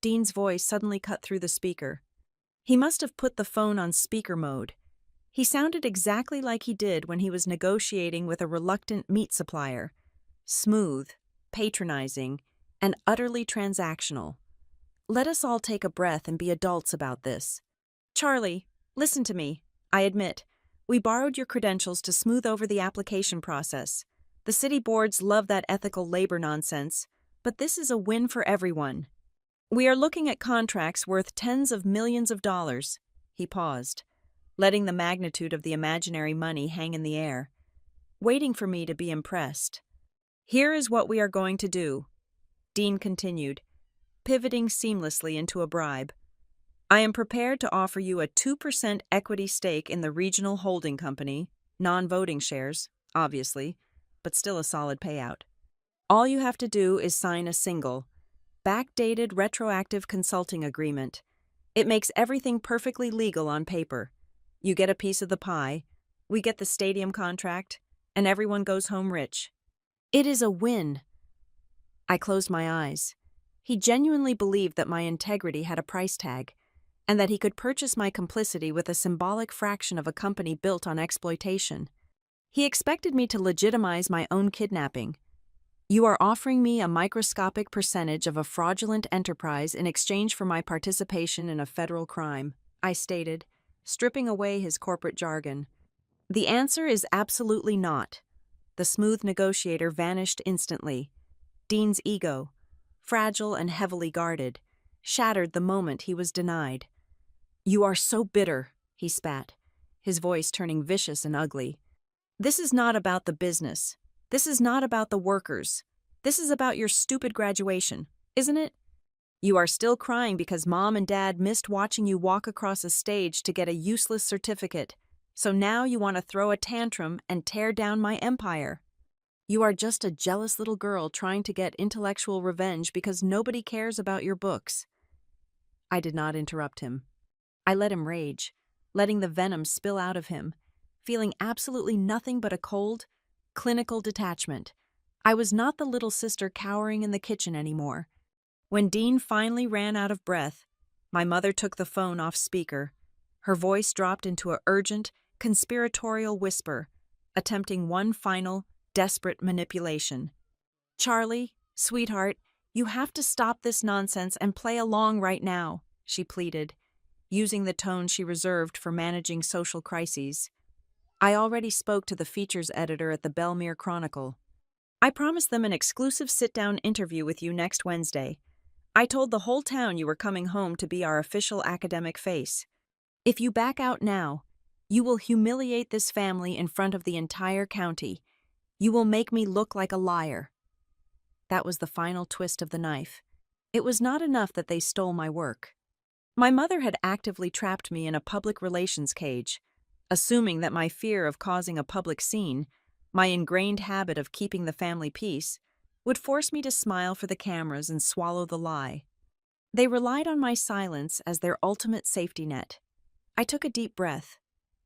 Dean's voice suddenly cut through the speaker. He must have put the phone on speaker mode. He sounded exactly like he did when he was negotiating with a reluctant meat supplier. Smooth, patronizing, and utterly transactional. Let us all take a breath and be adults about this. "Charlie, listen to me. I admit, we borrowed your credentials to smooth over the application process. The city boards love that ethical labor nonsense, but this is a win for everyone. We are looking at contracts worth tens of millions of dollars." He paused, letting the magnitude of the imaginary money hang in the air, waiting for me to be impressed. "Here is what we are going to do," Dean continued, pivoting seamlessly into a bribe. "I am prepared to offer you a 2% equity stake in the regional holding company, non-voting shares, obviously, but still a solid payout. All you have to do is sign a single, backdated retroactive consulting agreement. It makes everything perfectly legal on paper. You get a piece of the pie, we get the stadium contract, and everyone goes home rich. It is a win." I closed my eyes. He genuinely believed that my integrity had a price tag, and that he could purchase my complicity with a symbolic fraction of a company built on exploitation. He expected me to legitimize my own kidnapping. "You are offering me a microscopic percentage of a fraudulent enterprise in exchange for my participation in a federal crime," I stated, stripping away his corporate jargon. "The answer is absolutely not." The smooth negotiator vanished instantly. Dean's ego, fragile and heavily guarded, shattered the moment he was denied. "You are so bitter," he spat, his voice turning vicious and ugly. "This is not about the business. This is not about the workers. This is about your stupid graduation, isn't it? You are still crying because Mom and Dad missed watching you walk across a stage to get a useless certificate, so now you want to throw a tantrum and tear down my empire." You are just a jealous little girl trying to get intellectual revenge because nobody cares about your books." I did not interrupt him. I let him rage, letting the venom spill out of him, feeling absolutely nothing but a cold, clinical detachment. I was not the little sister cowering in the kitchen anymore. When Dean finally ran out of breath, my mother took the phone off speaker. Her voice dropped into an urgent, conspiratorial whisper, attempting one final, desperate manipulation. "Charlie, sweetheart, you have to stop this nonsense and play along right now," she pleaded, using the tone she reserved for managing social crises. I already spoke to the features editor at the Belmere Chronicle. "I promised them an exclusive sit-down interview with you next Wednesday. I told the whole town you were coming home to be our official academic face. If you back out now, you will humiliate this family in front of the entire county. You will make me look like a liar." That was the final twist of the knife. It was not enough that they stole my work. My mother had actively trapped me in a public relations cage, assuming that my fear of causing a public scene, my ingrained habit of keeping the family peace, would force me to smile for the cameras and swallow the lie. They relied on my silence as their ultimate safety net. I took a deep breath.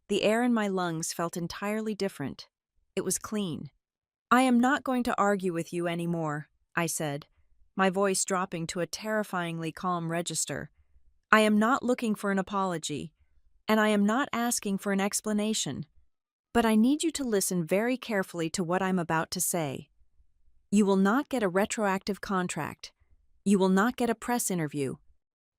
The air in my lungs felt entirely different. It was clean. "I am not going to argue with you anymore," I said, my voice dropping to a terrifyingly calm register. "I am not looking for an apology, and I am not asking for an explanation. But I need you to listen very carefully to what I'm about to say. You will not get a retroactive contract. You will not get a press interview.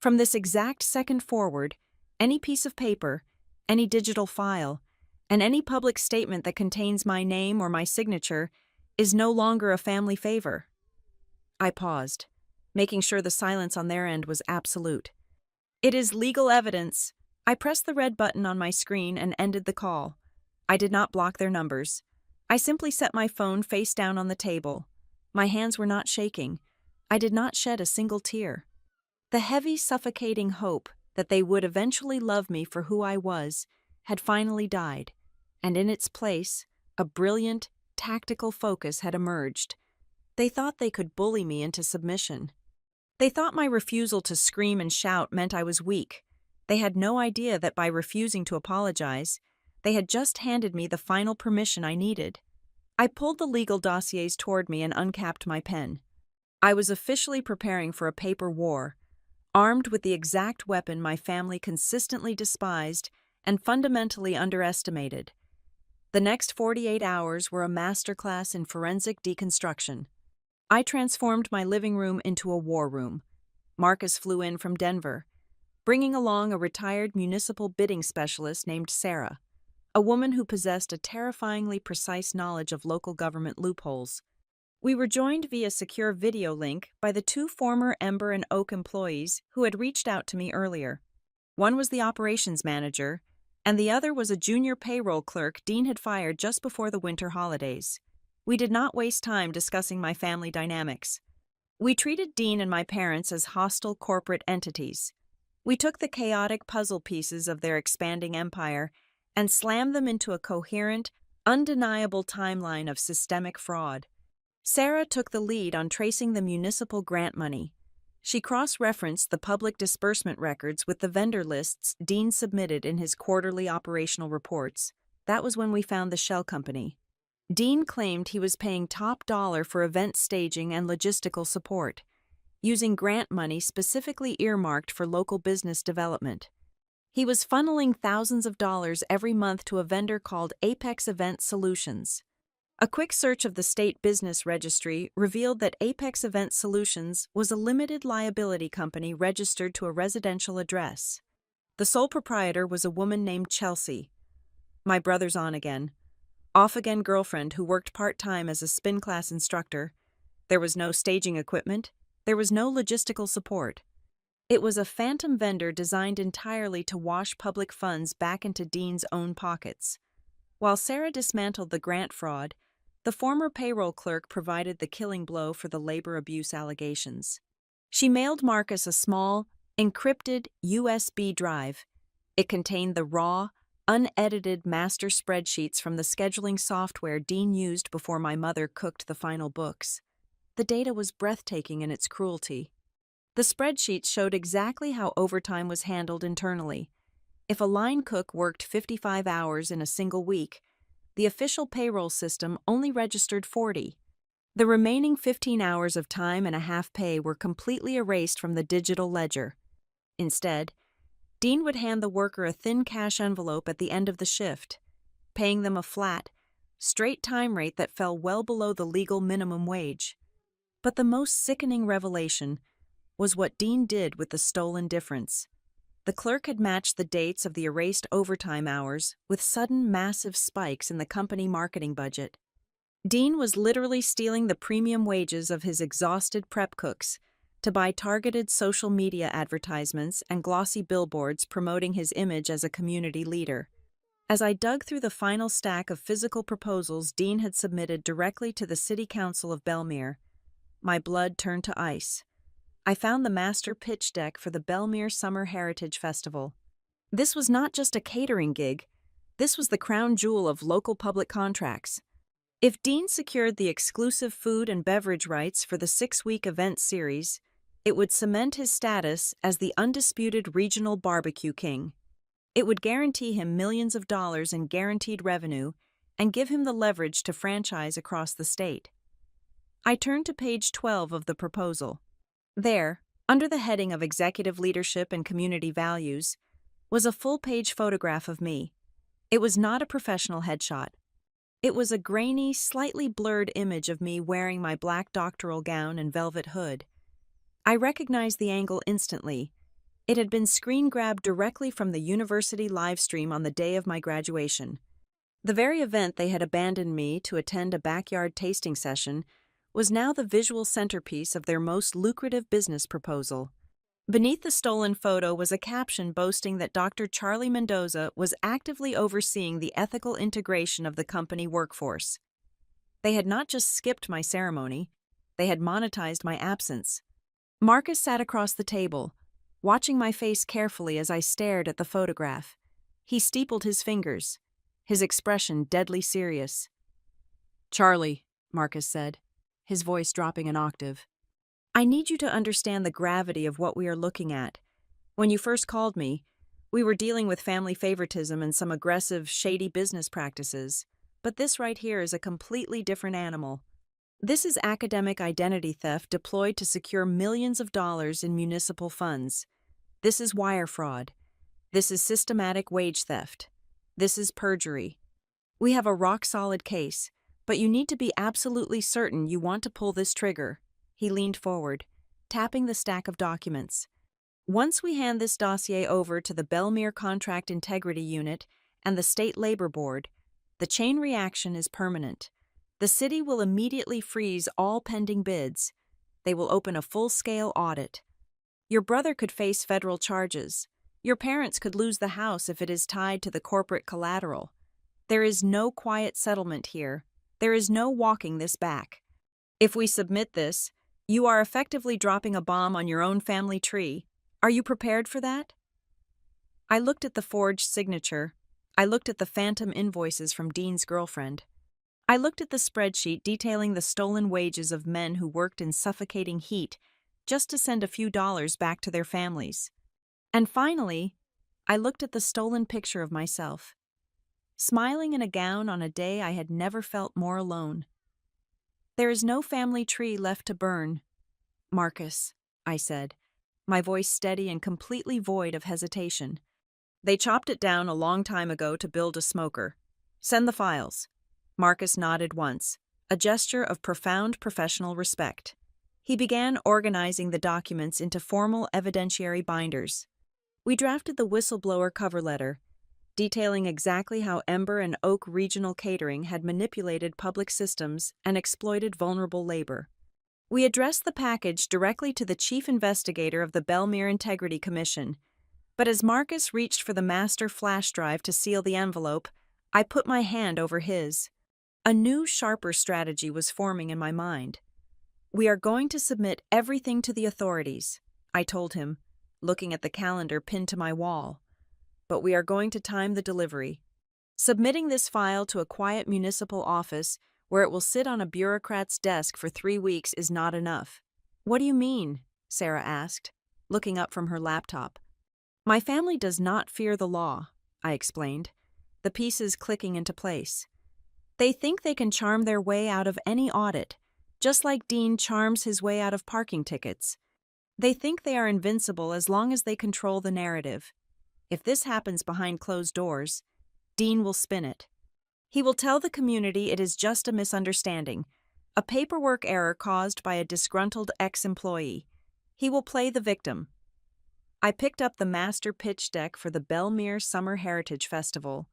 From this exact second forward, any piece of paper, any digital file, and any public statement that contains my name or my signature is no longer a family favor." I paused, making sure the silence on their end was absolute. "It is legal evidence." I pressed the red button on my screen and ended the call. I did not block their numbers. I simply set my phone face down on the table. My hands were not shaking. I did not shed a single tear. The heavy, suffocating hope that they would eventually love me for who I was had finally died, and in its place, a brilliant, tactical focus had emerged. They thought they could bully me into submission. They thought my refusal to scream and shout meant I was weak. They had no idea that by refusing to apologize, they had just handed me the final permission I needed. I pulled the legal dossiers toward me and uncapped my pen. I was officially preparing for a paper war, armed with the exact weapon my family consistently despised and fundamentally underestimated. The next 48 hours were a masterclass in forensic deconstruction. I transformed my living room into a war room. Marcus flew in from Denver, bringing along a retired municipal bidding specialist named Sarah, a woman who possessed a terrifyingly precise knowledge of local government loopholes. We were joined via secure video link by the two former Ember and Oak employees who had reached out to me earlier. One was the operations manager, and the other was a junior payroll clerk Dean had fired just before the winter holidays. We did not waste time discussing my family dynamics. We treated Dean and my parents as hostile corporate entities. We took the chaotic puzzle pieces of their expanding empire and slammed them into a coherent, undeniable timeline of systemic fraud. Sarah took the lead on tracing the municipal grant money. She cross-referenced the public disbursement records with the vendor lists Dean submitted in his quarterly operational reports. That was when we found the shell company. Dean claimed he was paying top dollar for event staging and logistical support, using grant money specifically earmarked for local business development. He was funneling thousands of dollars every month to a vendor called Apex Event Solutions. A quick search of the state business registry revealed that Apex Event Solutions was a limited liability company registered to a residential address. The sole proprietor was a woman named Chelsea, my brother's on-again, off-again girlfriend who worked part-time as a spin class instructor. There was no staging equipment. There was no logistical support. It was a phantom vendor designed entirely to wash public funds back into Dean's own pockets. While Sarah dismantled the grant fraud, the former payroll clerk provided the killing blow for the labor abuse allegations. She mailed Marcus a small, encrypted USB drive. It contained the raw, unedited master spreadsheets from the scheduling software Dean used before my mother cooked the final books. The data was breathtaking in its cruelty. The spreadsheets showed exactly how overtime was handled internally. If a line cook worked 55 hours in a single week, the official payroll system only registered 40. The remaining 15 hours of time and a half pay were completely erased from the digital ledger. Instead, Dean would hand the worker a thin cash envelope at the end of the shift, paying them a flat, straight time rate that fell well below the legal minimum wage. But the most sickening revelation was what Dean did with the stolen difference. The clerk had matched the dates of the erased overtime hours with sudden massive spikes in the company marketing budget. Dean was literally stealing the premium wages of his exhausted prep cooks to buy targeted social media advertisements and glossy billboards promoting his image as a community leader. As I dug through the final stack of physical proposals Dean had submitted directly to the City Council of Belmere, my blood turned to ice. I found the master pitch deck for the Belmere Summer Heritage Festival. This was not just a catering gig. This was the crown jewel of local public contracts. If Dean secured the exclusive food and beverage rights for the 6-week event series, it would cement his status as the undisputed regional barbecue king. It would guarantee him millions of dollars in guaranteed revenue and give him the leverage to franchise across the state. I turned to page 12 of the proposal. There, under the heading of Executive Leadership and Community Values, was a full-page photograph of me. It was not a professional headshot. It was a grainy, slightly blurred image of me wearing my black doctoral gown and velvet hood. I recognized the angle instantly. It had been screen-grabbed directly from the university livestream on the day of my graduation. The very event they had abandoned me to attend a backyard tasting session was now the visual centerpiece of their most lucrative business proposal. Beneath the stolen photo was a caption boasting that Dr. Charlie Mendoza was actively overseeing the ethical integration of the company workforce. They had not just skipped my ceremony, they had monetized my absence. Marcus sat across the table, watching my face carefully as I stared at the photograph. He steepled his fingers, his expression deadly serious. "Charlie," Marcus said, his voice dropping an octave, "I need you to understand the gravity of what we are looking at. When you first called me, we were dealing with family favoritism and some aggressive, shady business practices. But this right here is a completely different animal. This is academic identity theft deployed to secure millions of dollars in municipal funds. This is wire fraud. This is systematic wage theft. This is perjury. We have a rock-solid case, but you need to be absolutely certain you want to pull this trigger." He leaned forward, tapping the stack of documents. "Once we hand this dossier over to the Belmere Contract Integrity Unit and the State Labor Board, the chain reaction is permanent. The city will immediately freeze all pending bids. They will open a full-scale audit. Your brother could face federal charges. Your parents could lose the house if it is tied to the corporate collateral. There is no quiet settlement here. There is no walking this back. If we submit this, you are effectively dropping a bomb on your own family tree. Are you prepared for that?" I looked at the forged signature. I looked at the phantom invoices from Dean's girlfriend. I looked at the spreadsheet detailing the stolen wages of men who worked in suffocating heat just to send a few dollars back to their families. And finally, I looked at the stolen picture of myself, smiling in a gown on a day I had never felt more alone. "There is no family tree left to burn, Marcus," I said, my voice steady and completely void of hesitation. "They chopped it down a long time ago to build a smoker. Send the files." Marcus nodded once, a gesture of profound professional respect. He began organizing the documents into formal evidentiary binders. We drafted the whistleblower cover letter, detailing exactly how Ember and Oak Regional Catering had manipulated public systems and exploited vulnerable labor. We addressed the package directly to the chief investigator of the Belmere Integrity Commission, but as Marcus reached for the master flash drive to seal the envelope, I put my hand over his. A new, sharper strategy was forming in my mind. "We are going to submit everything to the authorities," I told him, looking at the calendar pinned to my wall. but we are going to time the delivery. Submitting this file to a quiet municipal office where it will sit on a bureaucrat's desk for 3 weeks is not enough." "What do you mean?" Sarah asked, looking up from her laptop. "My family does not fear the law," I explained, the pieces clicking into place. "They think they can charm their way out of any audit, just like Dean charms his way out of parking tickets. They think they are invincible as long as they control the narrative. If this happens behind closed doors, Dean will spin it. He will tell the community it is just a misunderstanding, a paperwork error caused by a disgruntled ex-employee. He will play the victim." I picked up the master pitch deck for the Belmere Summer Heritage Festival.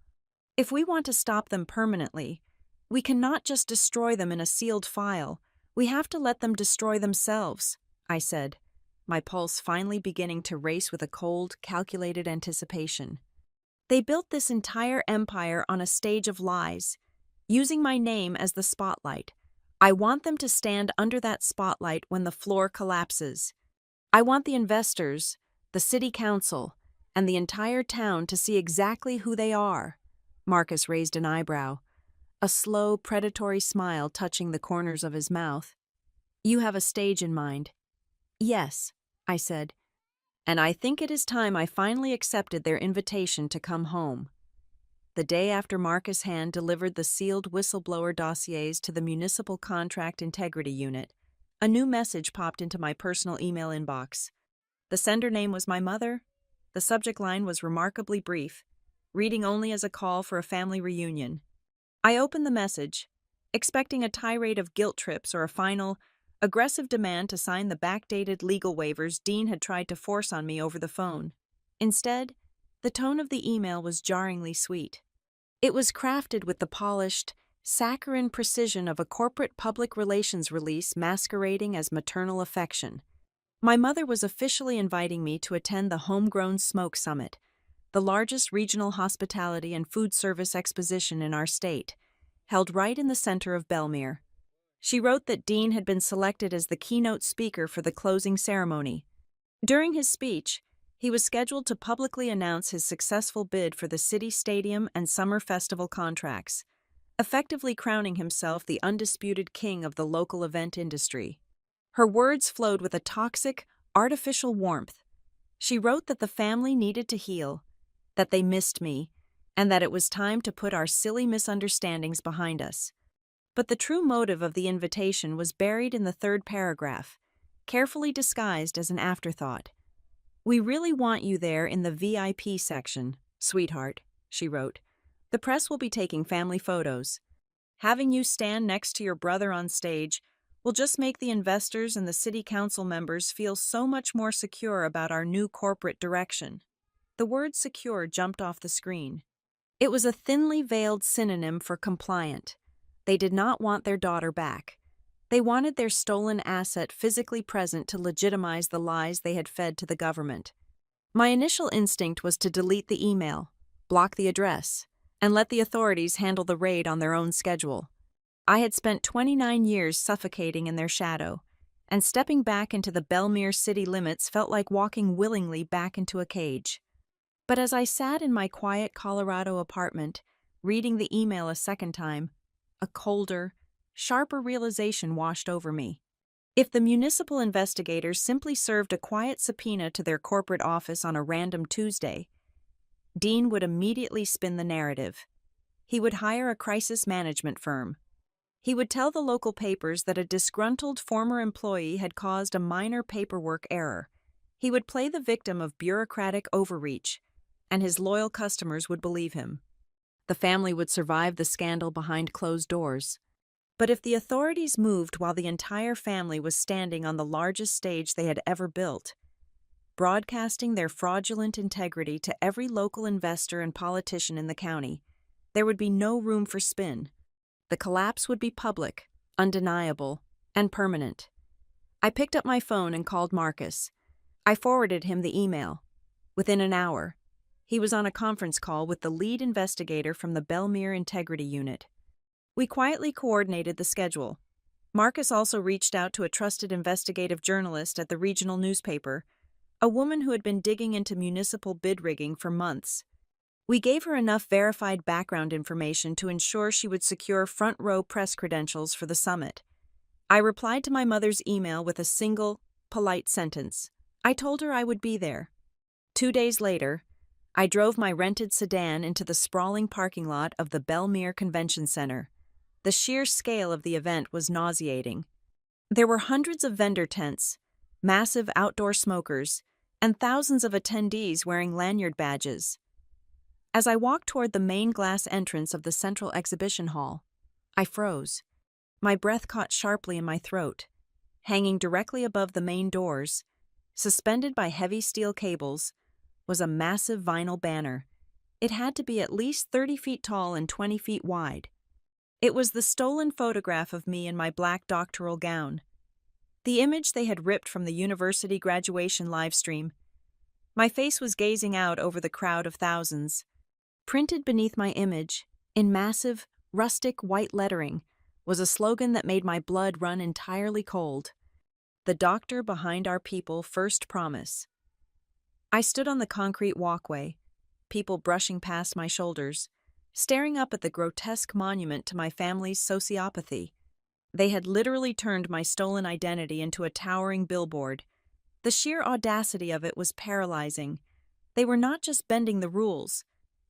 "If we want to stop them permanently, we cannot just destroy them in a sealed file. We have to let them destroy themselves," I said, my pulse finally beginning to race with a cold, calculated anticipation. "They built this entire empire on a stage of lies, using my name as the spotlight. I want them to stand under that spotlight when the floor collapses. I want the investors, the city council, and the entire town to see exactly who they are." Marcus raised an eyebrow, a slow, predatory smile touching the corners of his mouth. "You have a stage in mind." "Yes," I said, "and I think it is time I finally accepted their invitation to come home." The day after Marcus Hand delivered the sealed whistleblower dossiers to the Municipal Contract Integrity Unit, a new message popped into my personal email inbox. The sender name was my mother. The subject line was remarkably brief, reading only as a call for a family reunion. I opened the message, expecting a tirade of guilt trips or a final, aggressive demand to sign the backdated legal waivers Dean had tried to force on me over the phone. Instead, the tone of the email was jarringly sweet. It was crafted with the polished, saccharine precision of a corporate public relations release masquerading as maternal affection. My mother was officially inviting me to attend the Homegrown Smoke Summit, the largest regional hospitality and food service exposition in our state, held right in the center of Belmere. She wrote that Dean had been selected as the keynote speaker for the closing ceremony. During his speech, he was scheduled to publicly announce his successful bid for the city stadium and summer festival contracts, effectively crowning himself the undisputed king of the local event industry. Her words flowed with a toxic, artificial warmth. She wrote that the family needed to heal, that they missed me, and that it was time to put our silly misunderstandings behind us. But the true motive of the invitation was buried in the third paragraph, carefully disguised as an afterthought. "We really want you there in the VIP section, sweetheart," she wrote. "The press will be taking family photos. Having you stand next to your brother on stage will just make the investors and the city council members feel so much more secure about our new corporate direction." The word secure jumped off the screen. It was a thinly veiled synonym for compliant. They did not want their daughter back. They wanted their stolen asset physically present to legitimize the lies they had fed to the government. My initial instinct was to delete the email, block the address, and let the authorities handle the raid on their own schedule. I had spent 29 years suffocating in their shadow, and stepping back into the Belmere city limits felt like walking willingly back into a cage. But as I sat in my quiet Colorado apartment, reading the email a second time, a colder, sharper realization washed over me. If the municipal investigators simply served a quiet subpoena to their corporate office on a random Tuesday, Dean would immediately spin the narrative. He would hire a crisis management firm. He would tell the local papers that a disgruntled former employee had caused a minor paperwork error. He would play the victim of bureaucratic overreach, and his loyal customers would believe him. The family would survive the scandal behind closed doors. But if the authorities moved while the entire family was standing on the largest stage they had ever built, broadcasting their fraudulent integrity to every local investor and politician in the county, there would be no room for spin. The collapse would be public, undeniable, and permanent. I picked up my phone and called Marcus. I forwarded him the email. Within an hour, he was on a conference call with the lead investigator from the Belmere Integrity Unit. We quietly coordinated the schedule. Marcus also reached out to a trusted investigative journalist at the regional newspaper, a woman who had been digging into municipal bid rigging for months. We gave her enough verified background information to ensure she would secure front-row press credentials for the summit. I replied to my mother's email with a single, polite sentence. I told her I would be there. 2 days later, I drove my rented sedan into the sprawling parking lot of the Belmere Convention Center. The sheer scale of the event was nauseating. There were hundreds of vendor tents, massive outdoor smokers, and thousands of attendees wearing lanyard badges. As I walked toward the main glass entrance of the central exhibition hall, I froze. My breath caught sharply in my throat. Hanging directly above the main doors, suspended by heavy steel cables, was a massive vinyl banner. It had to be at least 30 feet tall and 20 feet wide. It was the stolen photograph of me in my black doctoral gown. The image they had ripped from the university graduation livestream. My face was gazing out over the crowd of thousands. Printed beneath my image, in massive, rustic white lettering, was a slogan that made my blood run entirely cold. The doctor behind our people first promise. I stood on the concrete walkway, people brushing past my shoulders, staring up at the grotesque monument to my family's sociopathy. They had literally turned my stolen identity into a towering billboard. The sheer audacity of it was paralyzing. They were not just bending the rules,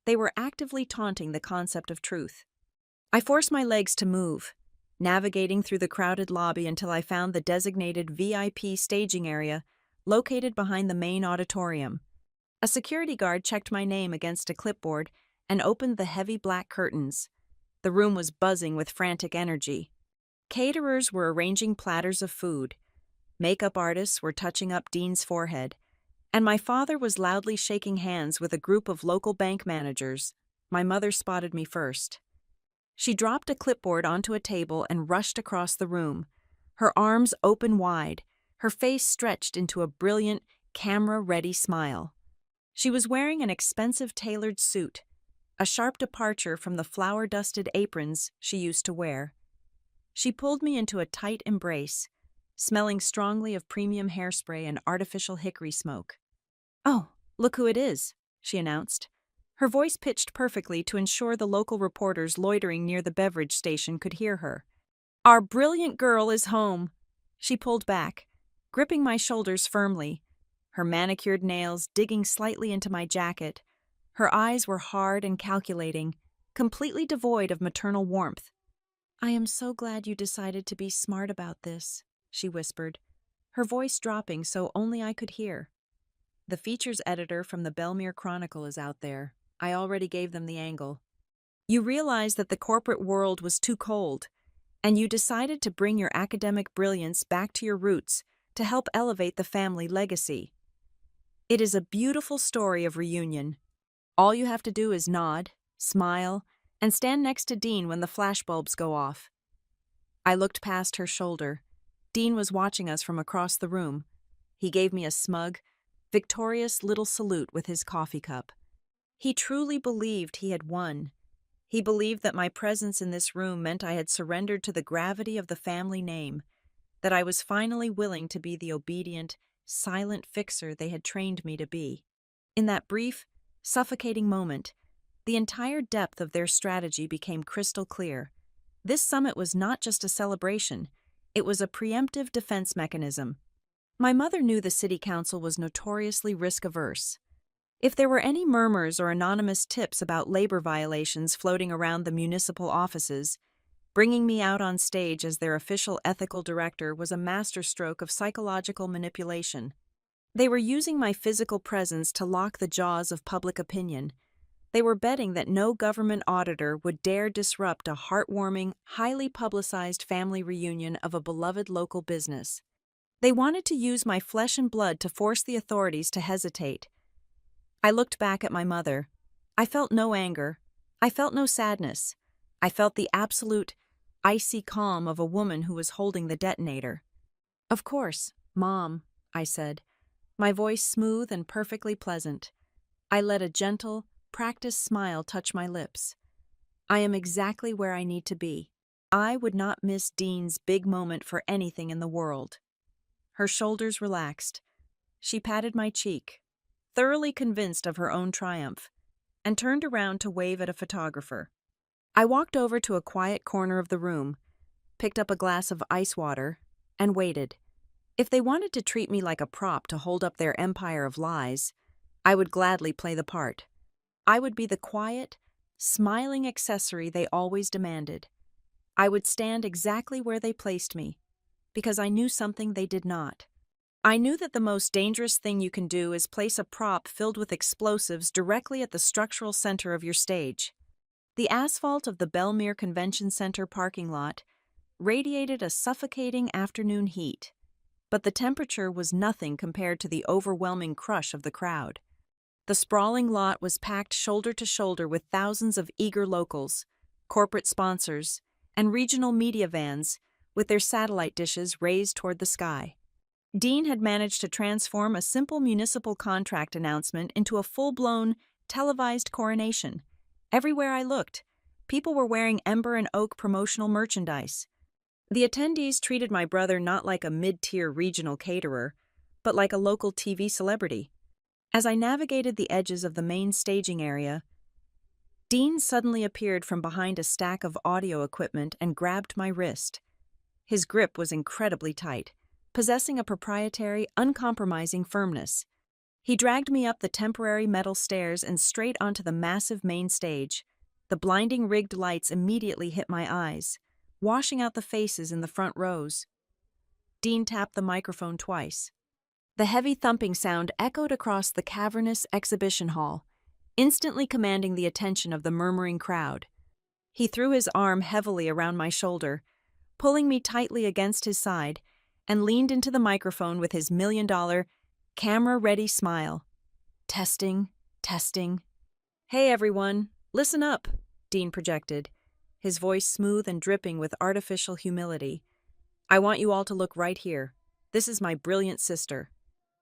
they were actively taunting the concept of truth. I forced my legs to move, navigating through the crowded lobby until I found the designated VIP staging area located behind the main auditorium. A security guard checked my name against a clipboard and opened the heavy black curtains. The room was buzzing with frantic energy. Caterers were arranging platters of food. Makeup artists were touching up Dean's forehead. And my father was loudly shaking hands with a group of local bank managers. My mother spotted me first. She dropped a clipboard onto a table and rushed across the room, her arms open wide, her face stretched into a brilliant, camera-ready smile. She was wearing an expensive tailored suit, a sharp departure from the flour-dusted aprons she used to wear. She pulled me into a tight embrace, smelling strongly of premium hairspray and artificial hickory smoke. "Oh, look who it is," she announced. Her voice pitched perfectly to ensure the local reporters loitering near the beverage station could hear her. "Our brilliant girl is home." She pulled back, gripping my shoulders firmly, her manicured nails digging slightly into my jacket. Her eyes were hard and calculating, completely devoid of maternal warmth. "I am so glad you decided to be smart about this," she whispered, her voice dropping so only I could hear. "The features editor from the Belmere Chronicle is out there. I already gave them the angle. You realized that the corporate world was too cold, and you decided to bring your academic brilliance back to your roots to help elevate the family legacy. It is a beautiful story of reunion. All you have to do is nod, smile, and stand next to Dean when the flashbulbs go off." I looked past her shoulder. Dean was watching us from across the room. He gave me a smug, victorious little salute with his coffee cup. He truly believed he had won. He believed that my presence in this room meant I had surrendered to the gravity of the family name, that I was finally willing to be the obedient, silent fixer they had trained me to be. In that brief, suffocating moment, the entire depth of their strategy became crystal clear. This summit was not just a celebration, it was a preemptive defense mechanism. My mother knew the city council was notoriously risk-averse. If there were any murmurs or anonymous tips about labor violations floating around the municipal offices, bringing me out on stage as their official ethical director was a masterstroke of psychological manipulation. They were using my physical presence to lock the jaws of public opinion. They were betting that no government auditor would dare disrupt a heartwarming, highly publicized family reunion of a beloved local business. They wanted to use my flesh and blood to force the authorities to hesitate. I looked back at my mother. I felt no anger. I felt no sadness. I felt the absolute, icy calm of a woman who was holding the detonator. "Of course, Mom," I said, my voice smooth and perfectly pleasant. I let a gentle, practiced smile touch my lips. "I am exactly where I need to be. I would not miss Dean's big moment for anything in the world." Her shoulders relaxed. She patted my cheek, thoroughly convinced of her own triumph. and turned around to wave at a photographer. I walked over to a quiet corner of the room, picked up a glass of ice water, and waited. If they wanted to treat me like a prop to hold up their empire of lies, I would gladly play the part. I would be the quiet, smiling accessory they always demanded. I would stand exactly where they placed me, because I knew something they did not. I knew that the most dangerous thing you can do is place a prop filled with explosives directly at the structural center of your stage. The asphalt of the Belmere Convention Center parking lot radiated a suffocating afternoon heat, but the temperature was nothing compared to the overwhelming crush of the crowd. The sprawling lot was packed shoulder to shoulder with thousands of eager locals, corporate sponsors, and regional media vans with their satellite dishes raised toward the sky. Dean had managed to transform a simple municipal contract announcement into a full-blown, televised coronation. Everywhere I looked, people were wearing Ember and Oak promotional merchandise. The attendees treated my brother not like a mid-tier regional caterer, but like a local TV celebrity. As I navigated the edges of the main staging area, Dean suddenly appeared from behind a stack of audio equipment and grabbed my wrist. His grip was incredibly tight, possessing a proprietary, uncompromising firmness. He dragged me up the temporary metal stairs and straight onto the massive main stage. The blinding rigged lights immediately hit my eyes, washing out the faces in the front rows. Dean tapped the microphone twice. The heavy thumping sound echoed across the cavernous exhibition hall, instantly commanding the attention of the murmuring crowd. He threw his arm heavily around my shoulder, pulling me tightly against his side, and leaned into the microphone with his $1,000,000, camera-ready smile. Testing, testing. "Hey everyone, listen up," Dean projected, his voice smooth and dripping with artificial humility. "I want you all to look right here. This is my brilliant sister.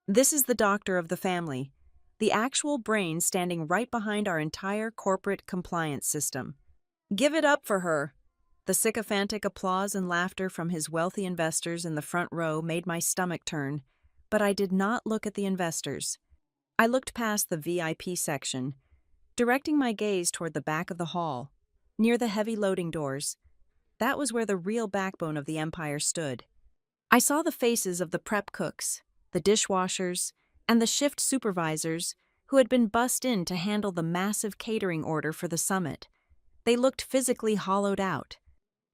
This is the doctor of the family, the actual brain standing right behind our entire corporate compliance system. Give it up for her." The sycophantic applause and laughter from his wealthy investors in the front row made my stomach turn, but I did not look at the investors. I looked past the VIP section, directing my gaze toward the back of the hall, near the heavy loading doors. That was where the real backbone of the empire stood. I saw the faces of the prep cooks, the dishwashers, and the shift supervisors who had been bussed in to handle the massive catering order for the summit. They looked physically hollowed out.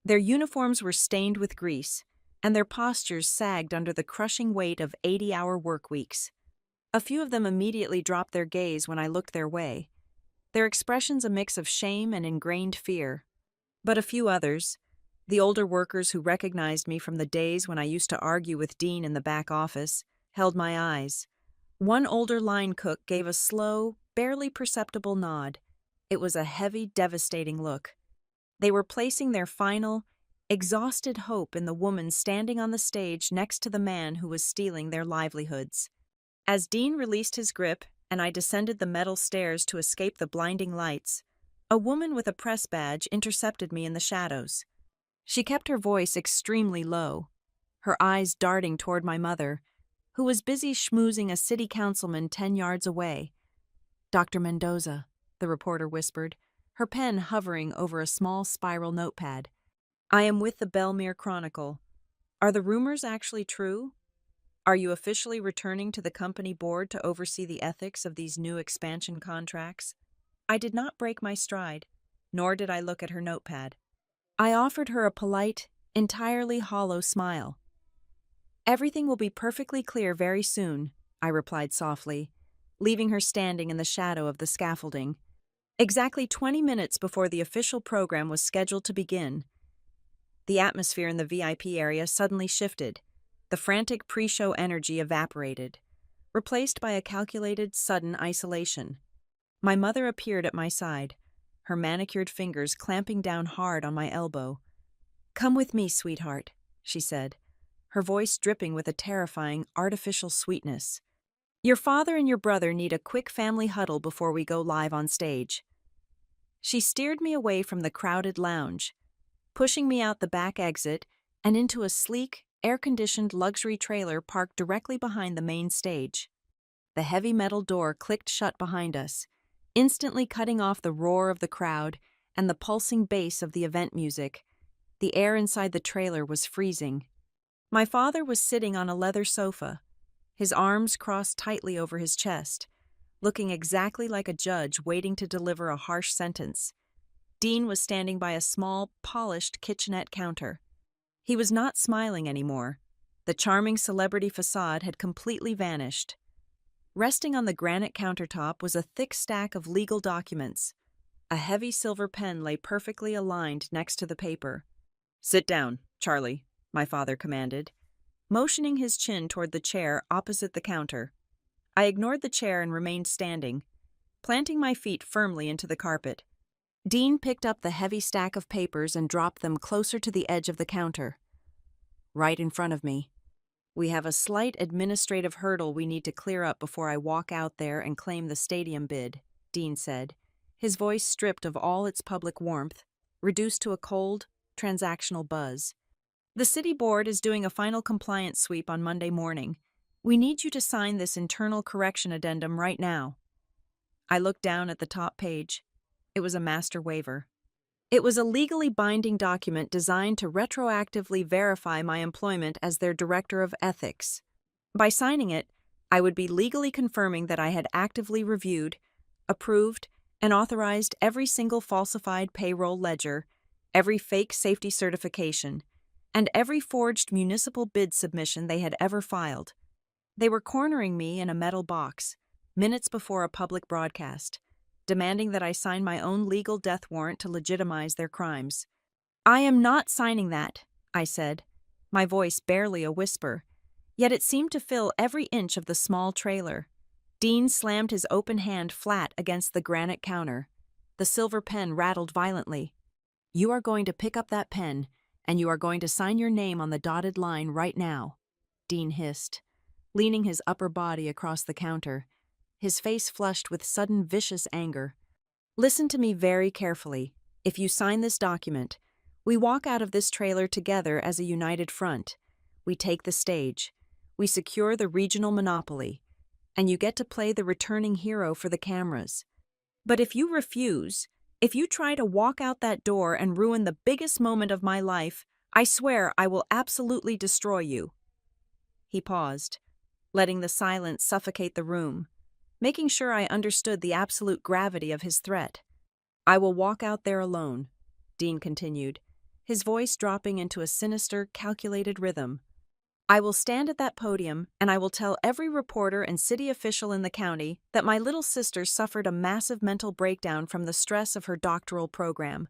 Their uniforms were stained with grease, and their postures sagged under the crushing weight of 80-hour work weeks. A few of them immediately dropped their gaze when I looked their way, their expressions a mix of shame and ingrained fear. But a few others, the older workers who recognized me from the days when I used to argue with Dean in the back office, held my eyes. One older line cook gave a slow, barely perceptible nod. It was a heavy, devastating look. They were placing their final, exhausted hope in the woman standing on the stage next to the man who was stealing their livelihoods. As Dean released his grip and I descended the metal stairs to escape the blinding lights, a woman with a press badge intercepted me in the shadows. She kept her voice extremely low, her eyes darting toward my mother, who was busy schmoozing a city councilman 10 yards away. "Dr. Mendoza," the reporter whispered, her pen hovering over a small spiral notepad. "I am with the Belmere Chronicle. Are the rumors actually true? Are you officially returning to the company board to oversee the ethics of these new expansion contracts?" I did not break my stride, nor did I look at her notepad. I offered her a polite, entirely hollow smile. "Everything will be perfectly clear very soon," I replied softly, leaving her standing in the shadow of the scaffolding. Exactly 20 minutes before the official program was scheduled to begin, the atmosphere in the VIP area suddenly shifted. The frantic pre-show energy evaporated, replaced by a calculated, sudden isolation. My mother appeared at my side, her manicured fingers clamping down hard on my elbow. "Come with me, sweetheart," she said, her voice dripping with a terrifying, artificial sweetness. "Your father and your brother need a quick family huddle before we go live on stage." She steered me away from the crowded lounge, pushing me out the back exit and into a sleek, air-conditioned luxury trailer parked directly behind the main stage. The heavy metal door clicked shut behind us, instantly cutting off the roar of the crowd and the pulsing bass of the event music. The air inside the trailer was freezing. My father was sitting on a leather sofa, his arms crossed tightly over his chest, looking exactly like a judge waiting to deliver a harsh sentence. Dean was standing by a small, polished kitchenette counter. He was not smiling anymore. The charming celebrity facade had completely vanished. Resting on the granite countertop was a thick stack of legal documents. A heavy silver pen lay perfectly aligned next to the paper. "Sit down, Charlie," my father commanded, motioning his chin toward the chair opposite the counter. I ignored the chair and remained standing, planting my feet firmly into the carpet. Dean picked up the heavy stack of papers and dropped them closer to the edge of the counter. Right in front of me. "We have a slight administrative hurdle we need to clear up before I walk out there and claim the stadium bid," Dean said, his voice stripped of all its public warmth, reduced to a cold, transactional buzz. "The city board is doing a final compliance sweep on Monday morning. We need you to sign this internal correction addendum right now." I looked down at the top page. It was a master waiver. It was a legally binding document designed to retroactively verify my employment as their director of ethics. By signing it, I would be legally confirming that I had actively reviewed, approved, and authorized every single falsified payroll ledger, every fake safety certification, and every forged municipal bid submission they had ever filed. They were cornering me in a metal box, minutes before a public broadcast, demanding that I sign my own legal death warrant to legitimize their crimes. "I am not signing that," I said, my voice barely a whisper, yet it seemed to fill every inch of the small trailer. Dean slammed his open hand flat against the granite counter. The silver pen rattled violently. "You are going to pick up that pen, and you are going to sign your name on the dotted line right now," Dean hissed, leaning his upper body across the counter, his face flushed with sudden vicious anger. "Listen to me very carefully. If you sign this document, we walk out of this trailer together as a united front. We take the stage. We secure the regional monopoly. And you get to play the returning hero for the cameras. But if you refuse, if you try to walk out that door and ruin the biggest moment of my life, I swear I will absolutely destroy you." He paused, letting the silence suffocate the room, making sure I understood the absolute gravity of his threat. "I will walk out there alone," Dean continued, his voice dropping into a sinister, calculated rhythm. "I will stand at that podium and I will tell every reporter and city official in the county that my little sister suffered a massive mental breakdown from the stress of her doctoral program.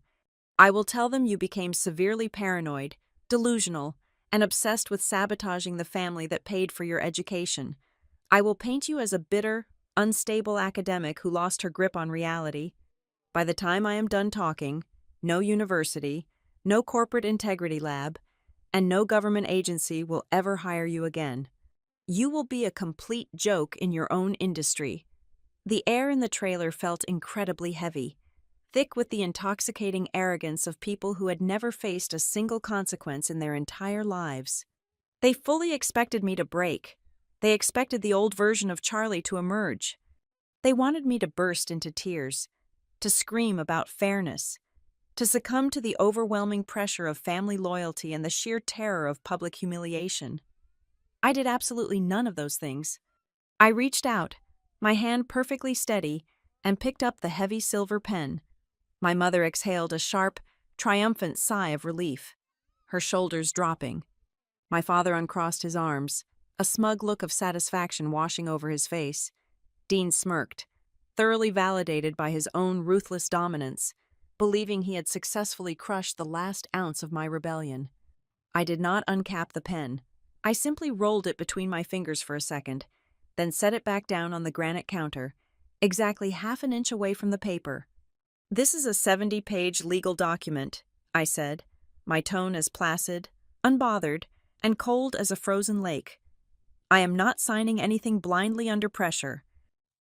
I will tell them you became severely paranoid, delusional, and obsessed with sabotaging the family that paid for your education. I will paint you as a bitter, unstable academic who lost her grip on reality. By the time I am done talking, no university, no corporate integrity lab, and no government agency will ever hire you again. You will be a complete joke in your own industry." The air in the trailer felt incredibly heavy, thick with the intoxicating arrogance of people who had never faced a single consequence in their entire lives. They fully expected me to break. They expected the old version of Charlie to emerge. They wanted me to burst into tears, to scream about fairness, to succumb to the overwhelming pressure of family loyalty and the sheer terror of public humiliation. I did absolutely none of those things. I reached out, my hand perfectly steady, and picked up the heavy silver pen. My mother exhaled a sharp, triumphant sigh of relief, her shoulders dropping. My father uncrossed his arms, a smug look of satisfaction washing over his face. Dean smirked, thoroughly validated by his own ruthless dominance, believing he had successfully crushed the last ounce of my rebellion. I did not uncap the pen. I simply rolled it between my fingers for a second, then set it back down on the granite counter, exactly half an inch away from the paper. "This is a 70-page legal document," I said, my tone as placid, unbothered, and cold as a frozen lake. "I am not signing anything blindly under pressure.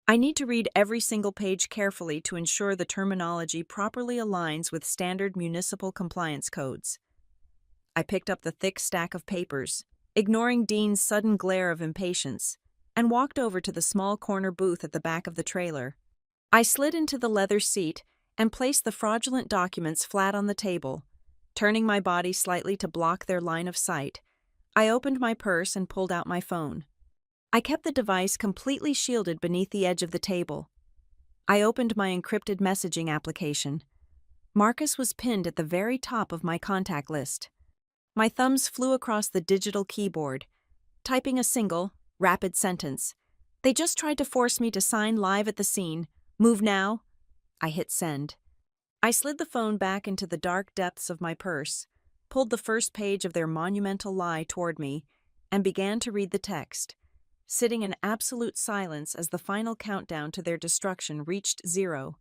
I need to read every single page carefully to ensure the terminology properly aligns with standard municipal compliance codes." I picked up the thick stack of papers, ignoring Dean's sudden glare of impatience, and walked over to the small corner booth at the back of the trailer. I slid into the leather seat and placed the fraudulent documents flat on the table. Turning my body slightly to block their line of sight, I opened my purse and pulled out my phone. I kept the device completely shielded beneath the edge of the table. I opened my encrypted messaging application. Marcus was pinned at the very top of my contact list. My thumbs flew across the digital keyboard, typing a single, rapid sentence. They just tried to force me to sign live at the scene. Move now. I hit send. I slid the phone back into the dark depths of my purse, pulled the first page of their monumental lie toward me, and began to read the text, sitting in absolute silence as the final countdown to their destruction reached 0.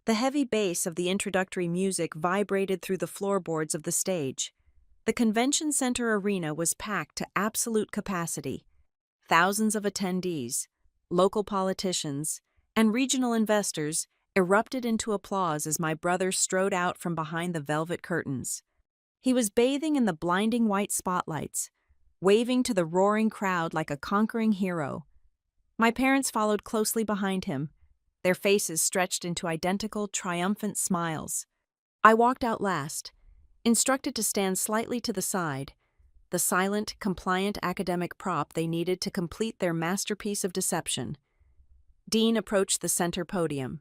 The heavy bass of the introductory music vibrated through the floorboards of the stage. The convention center arena was packed to absolute capacity. Thousands of attendees, local politicians, and regional investors erupted into applause as my brother strode out from behind the velvet curtains. He was bathing in the blinding white spotlights, waving to the roaring crowd like a conquering hero. My parents followed closely behind him, their faces stretched into identical, triumphant smiles. I walked out last, instructed to stand slightly to the side, the silent, compliant academic prop they needed to complete their masterpiece of deception. Dean approached the center podium.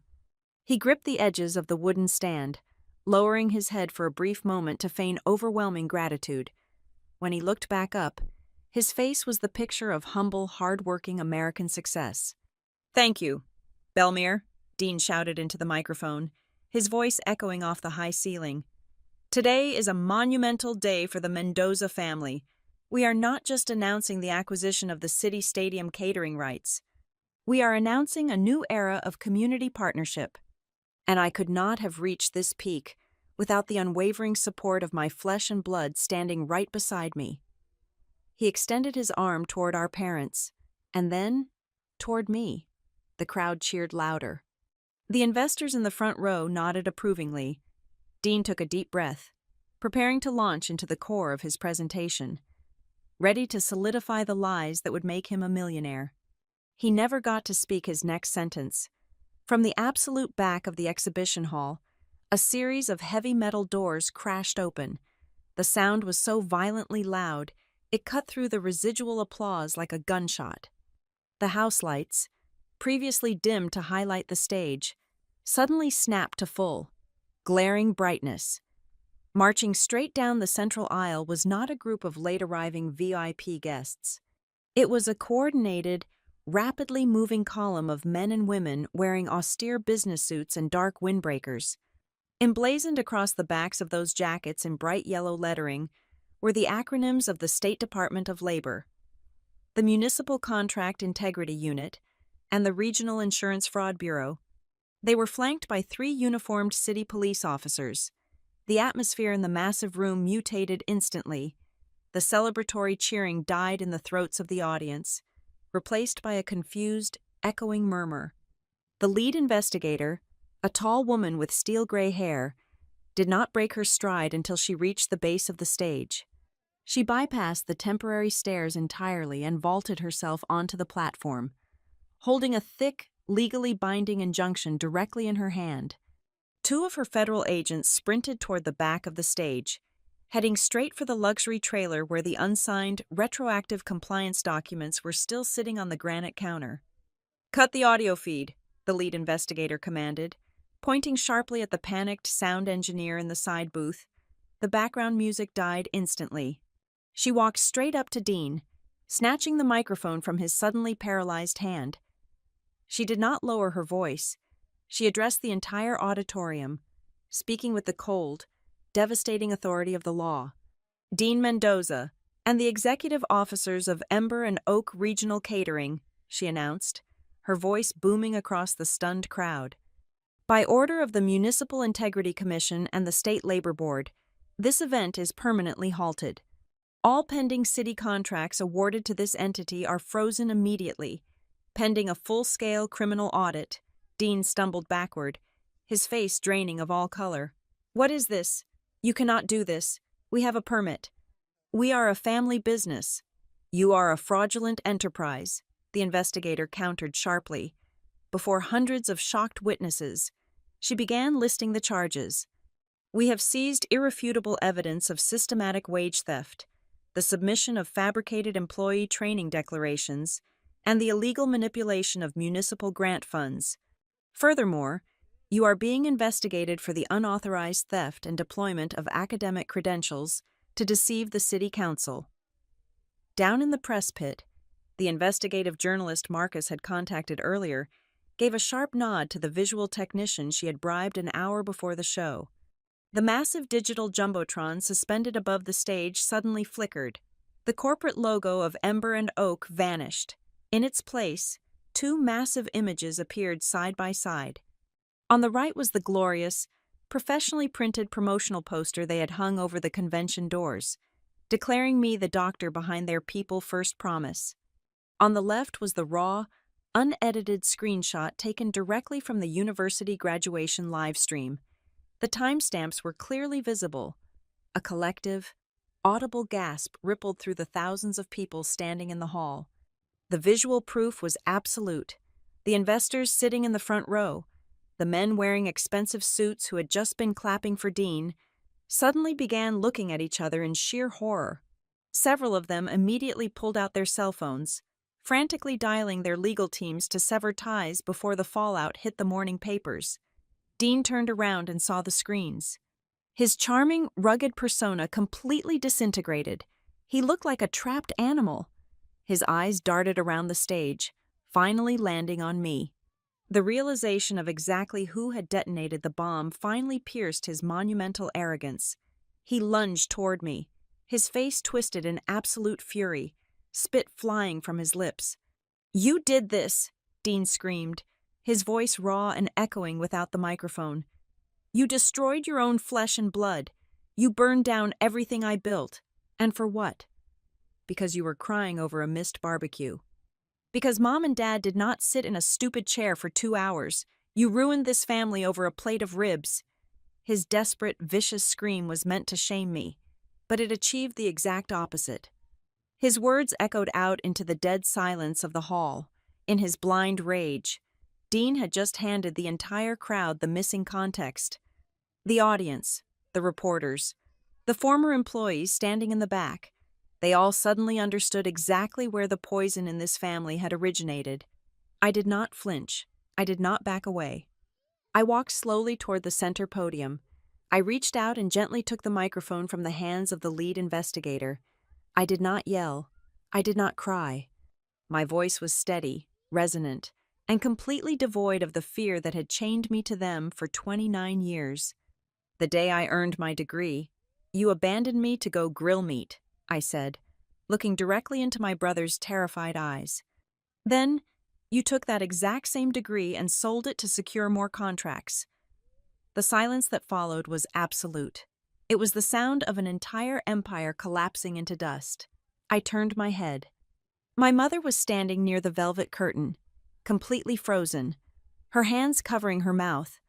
He gripped the edges of the wooden stand, lowering his head for a brief moment to feign overwhelming gratitude. When he looked back up, his face was the picture of humble, hard-working American success. "Thank you, Belmere," Dean shouted into the microphone, his voice echoing off the high ceiling. "Today is a monumental day for the Mendoza family. We are not just announcing the acquisition of the City Stadium catering rights. We are announcing a new era of community partnership. And I could not have reached this peak without the unwavering support of my flesh and blood standing right beside me." He extended his arm toward our parents, and then toward me. The crowd cheered louder. The investors in the front row nodded approvingly. Dean took a deep breath, preparing to launch into the core of his presentation, ready to solidify the lies that would make him a millionaire. He never got to speak his next sentence. From the absolute back of the exhibition hall, a series of heavy metal doors crashed open. The sound was so violently loud, it cut through the residual applause like a gunshot. The house lights, previously dimmed to highlight the stage, suddenly snapped to full, glaring brightness. Marching straight down the central aisle was not a group of late-arriving VIP guests. It was a coordinated, rapidly moving column of men and women wearing austere business suits and dark windbreakers. Emblazoned across the backs of those jackets in bright yellow lettering were the acronyms of the State Department of Labor, the Municipal Contract Integrity Unit, and the Regional Insurance Fraud Bureau. They were flanked by 3 uniformed city police officers. The atmosphere in the massive room mutated instantly. The celebratory cheering died in the throats of the audience, replaced by a confused, echoing murmur. The lead investigator, a tall woman with steel-gray hair, did not break her stride until she reached the base of the stage. She bypassed the temporary stairs entirely and vaulted herself onto the platform, holding a thick, legally binding injunction directly in her hand. 2 of her federal agents sprinted toward the back of the stage, heading straight for the luxury trailer where the unsigned, retroactive compliance documents were still sitting on the granite counter. "Cut the audio feed," the lead investigator commanded, pointing sharply at the panicked sound engineer in the side booth. The background music died instantly. She walked straight up to Dean, snatching the microphone from his suddenly paralyzed hand. She did not lower her voice. She addressed the entire auditorium, speaking with the cold, devastating authority of the law. "Dean Mendoza and the executive officers of Ember and Oak Regional Catering," she announced, her voice booming across the stunned crowd. "By order of the Municipal Integrity Commission and the State Labor Board, this event is permanently halted. All pending city contracts awarded to this entity are frozen immediately, pending a full-scale criminal audit." Dean stumbled backward, his face draining of all color. "What is this? You cannot do this. We have a permit. We are a family business. You are a fraudulent enterprise," the investigator countered sharply. before hundreds of shocked witnesses. She began listing the charges. We have seized irrefutable evidence of systematic wage theft, the submission of fabricated employee training declarations, and the illegal manipulation of municipal grant funds. Furthermore, you are being investigated for the unauthorized theft and deployment of academic credentials to deceive the city council. Down in the press pit, the investigative journalist Marcus had contacted earlier gave a sharp nod to the visual technician she had bribed an hour before the show. The massive digital jumbotron suspended above the stage suddenly flickered. The corporate logo of Ember and Oak vanished. In its place, two massive images appeared side by side. On the right was the glorious, professionally printed promotional poster they had hung over the convention doors, declaring me the doctor behind their People First promise. On the left was the raw, unedited screenshot taken directly from the university graduation livestream. The timestamps were clearly visible. A collective, audible gasp rippled through the thousands of people standing in the hall. The visual proof was absolute. The investors sitting in the front row, the men wearing expensive suits who had just been clapping for Dean, suddenly began looking at each other in sheer horror. Several of them immediately pulled out their cell phones, frantically dialing their legal teams to sever ties before the fallout hit the morning papers. Dean turned around and saw the screens. His charming, rugged persona completely disintegrated. He looked like a trapped animal. His eyes darted around the stage, finally landing on me. The realization of exactly who had detonated the bomb finally pierced his monumental arrogance. He lunged toward me, his face twisted in absolute fury, spit flying from his lips. "You did this!" Dean screamed, his voice raw and echoing without the microphone. "You destroyed your own flesh and blood. You burned down everything I built. And for what? Because you were crying over a missed barbecue. Because Mom and Dad did not sit in a stupid chair for 2 hours. You ruined this family over a plate of ribs." His desperate, vicious scream was meant to shame me, but it achieved the exact opposite. His words echoed out into the dead silence of the hall. In his blind rage, Dean had just handed the entire crowd the missing context. The audience, the reporters, the former employees standing in the back, they all suddenly understood exactly where the poison in this family had originated. I did not flinch. I did not back away. I walked slowly toward the center podium. I reached out and gently took the microphone from the hands of the lead investigator. I did not yell. I did not cry. My voice was steady, resonant, and completely devoid of the fear that had chained me to them for 29 years. "The day I earned my degree, you abandoned me to go grill meat," I said, looking directly into my brother's terrified eyes. "Then, you took that exact same degree and sold it to secure more contracts." The silence that followed was absolute. It was the sound of an entire empire collapsing into dust. I turned my head. My mother was standing near the velvet curtain, completely frozen, her hands covering her mouth,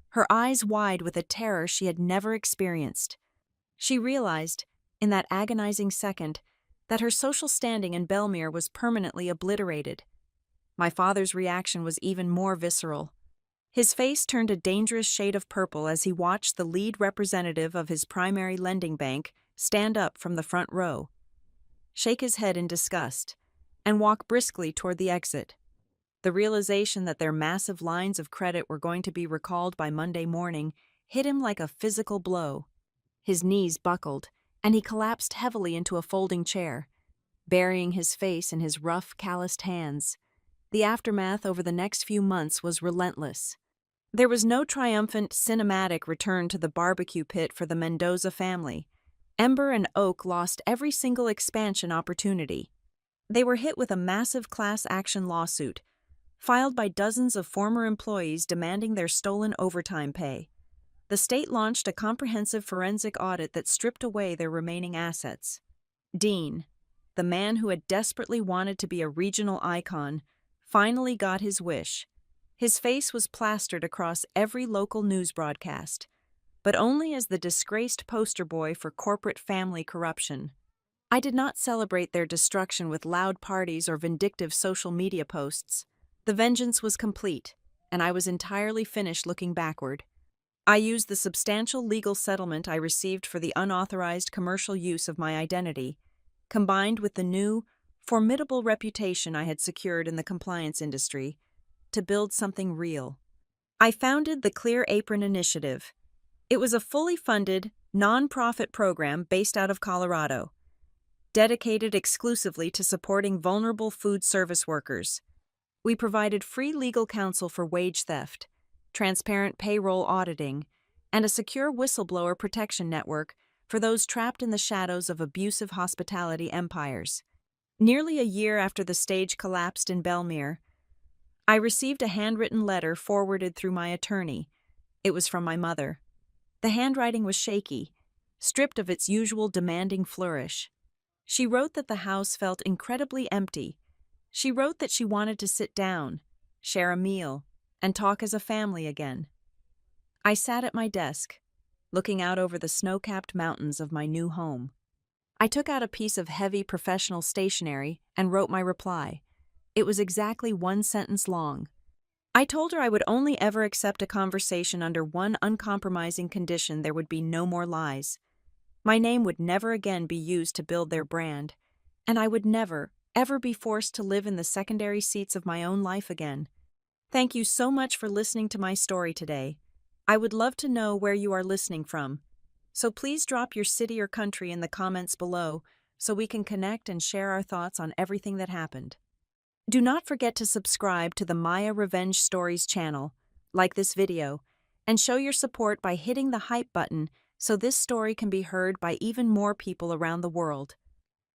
her eyes wide with a terror she had never experienced. She realized, in that agonizing second, that her social standing in Belmere was permanently obliterated. My father's reaction was even more visceral. His face turned a dangerous shade of purple as he watched the lead representative of his primary lending bank stand up from the front row, shake his head in disgust, and walk briskly toward the exit. The realization that their massive lines of credit were going to be recalled by Monday morning hit him like a physical blow. His knees buckled, and he collapsed heavily into a folding chair, burying his face in his rough, calloused hands. The aftermath over the next few months was relentless. There was no triumphant, cinematic return to the barbecue pit for the Mendoza family. Ember and Oak lost every single expansion opportunity. They were hit with a massive class action lawsuit, filed by dozens of former employees demanding their stolen overtime pay. The state launched a comprehensive forensic audit that stripped away their remaining assets. Dean, the man who had desperately wanted to be a regional icon, finally got his wish. His face was plastered across every local news broadcast, but only as the disgraced poster boy for corporate family corruption. I did not celebrate their destruction with loud parties or vindictive social media posts. The vengeance was complete. and I was entirely finished looking backward. I used the substantial legal settlement I received for the unauthorized commercial use of my identity, combined with the new, formidable reputation I had secured in the compliance industry, to build something real. I founded the Clear Apron Initiative. It was a fully funded, non-profit program based out of Colorado, dedicated exclusively to supporting vulnerable food service workers. We provided free legal counsel for wage theft, transparent payroll auditing, and a secure whistleblower protection network for those trapped in the shadows of abusive hospitality empires. Nearly a year after the stage collapsed in Belmere, I received a handwritten letter forwarded through my attorney. It was from my mother. The handwriting was shaky, stripped of its usual demanding flourish. She wrote that the house felt incredibly empty. She wrote that she wanted to sit down, share a meal, and talk as a family again. I sat at my desk, looking out over the snow-capped mountains of my new home. I took out a piece of heavy professional stationery and wrote my reply. It was exactly 1 sentence long. I told her I would only ever accept a conversation under one uncompromising condition: there would be no more lies. My name would never again be used to build their brand, and I would never, ever be forced to live in the secondary seats of my own life again. Thank you so much for listening to my story today. I would love to know where you are listening from, so please drop your city or country in the comments below so we can connect and share our thoughts on everything that happened. Do not forget to subscribe to the Maya Revenge Stories channel, like this video, and show your support by hitting the hype button so this story can be heard by even more people around the world.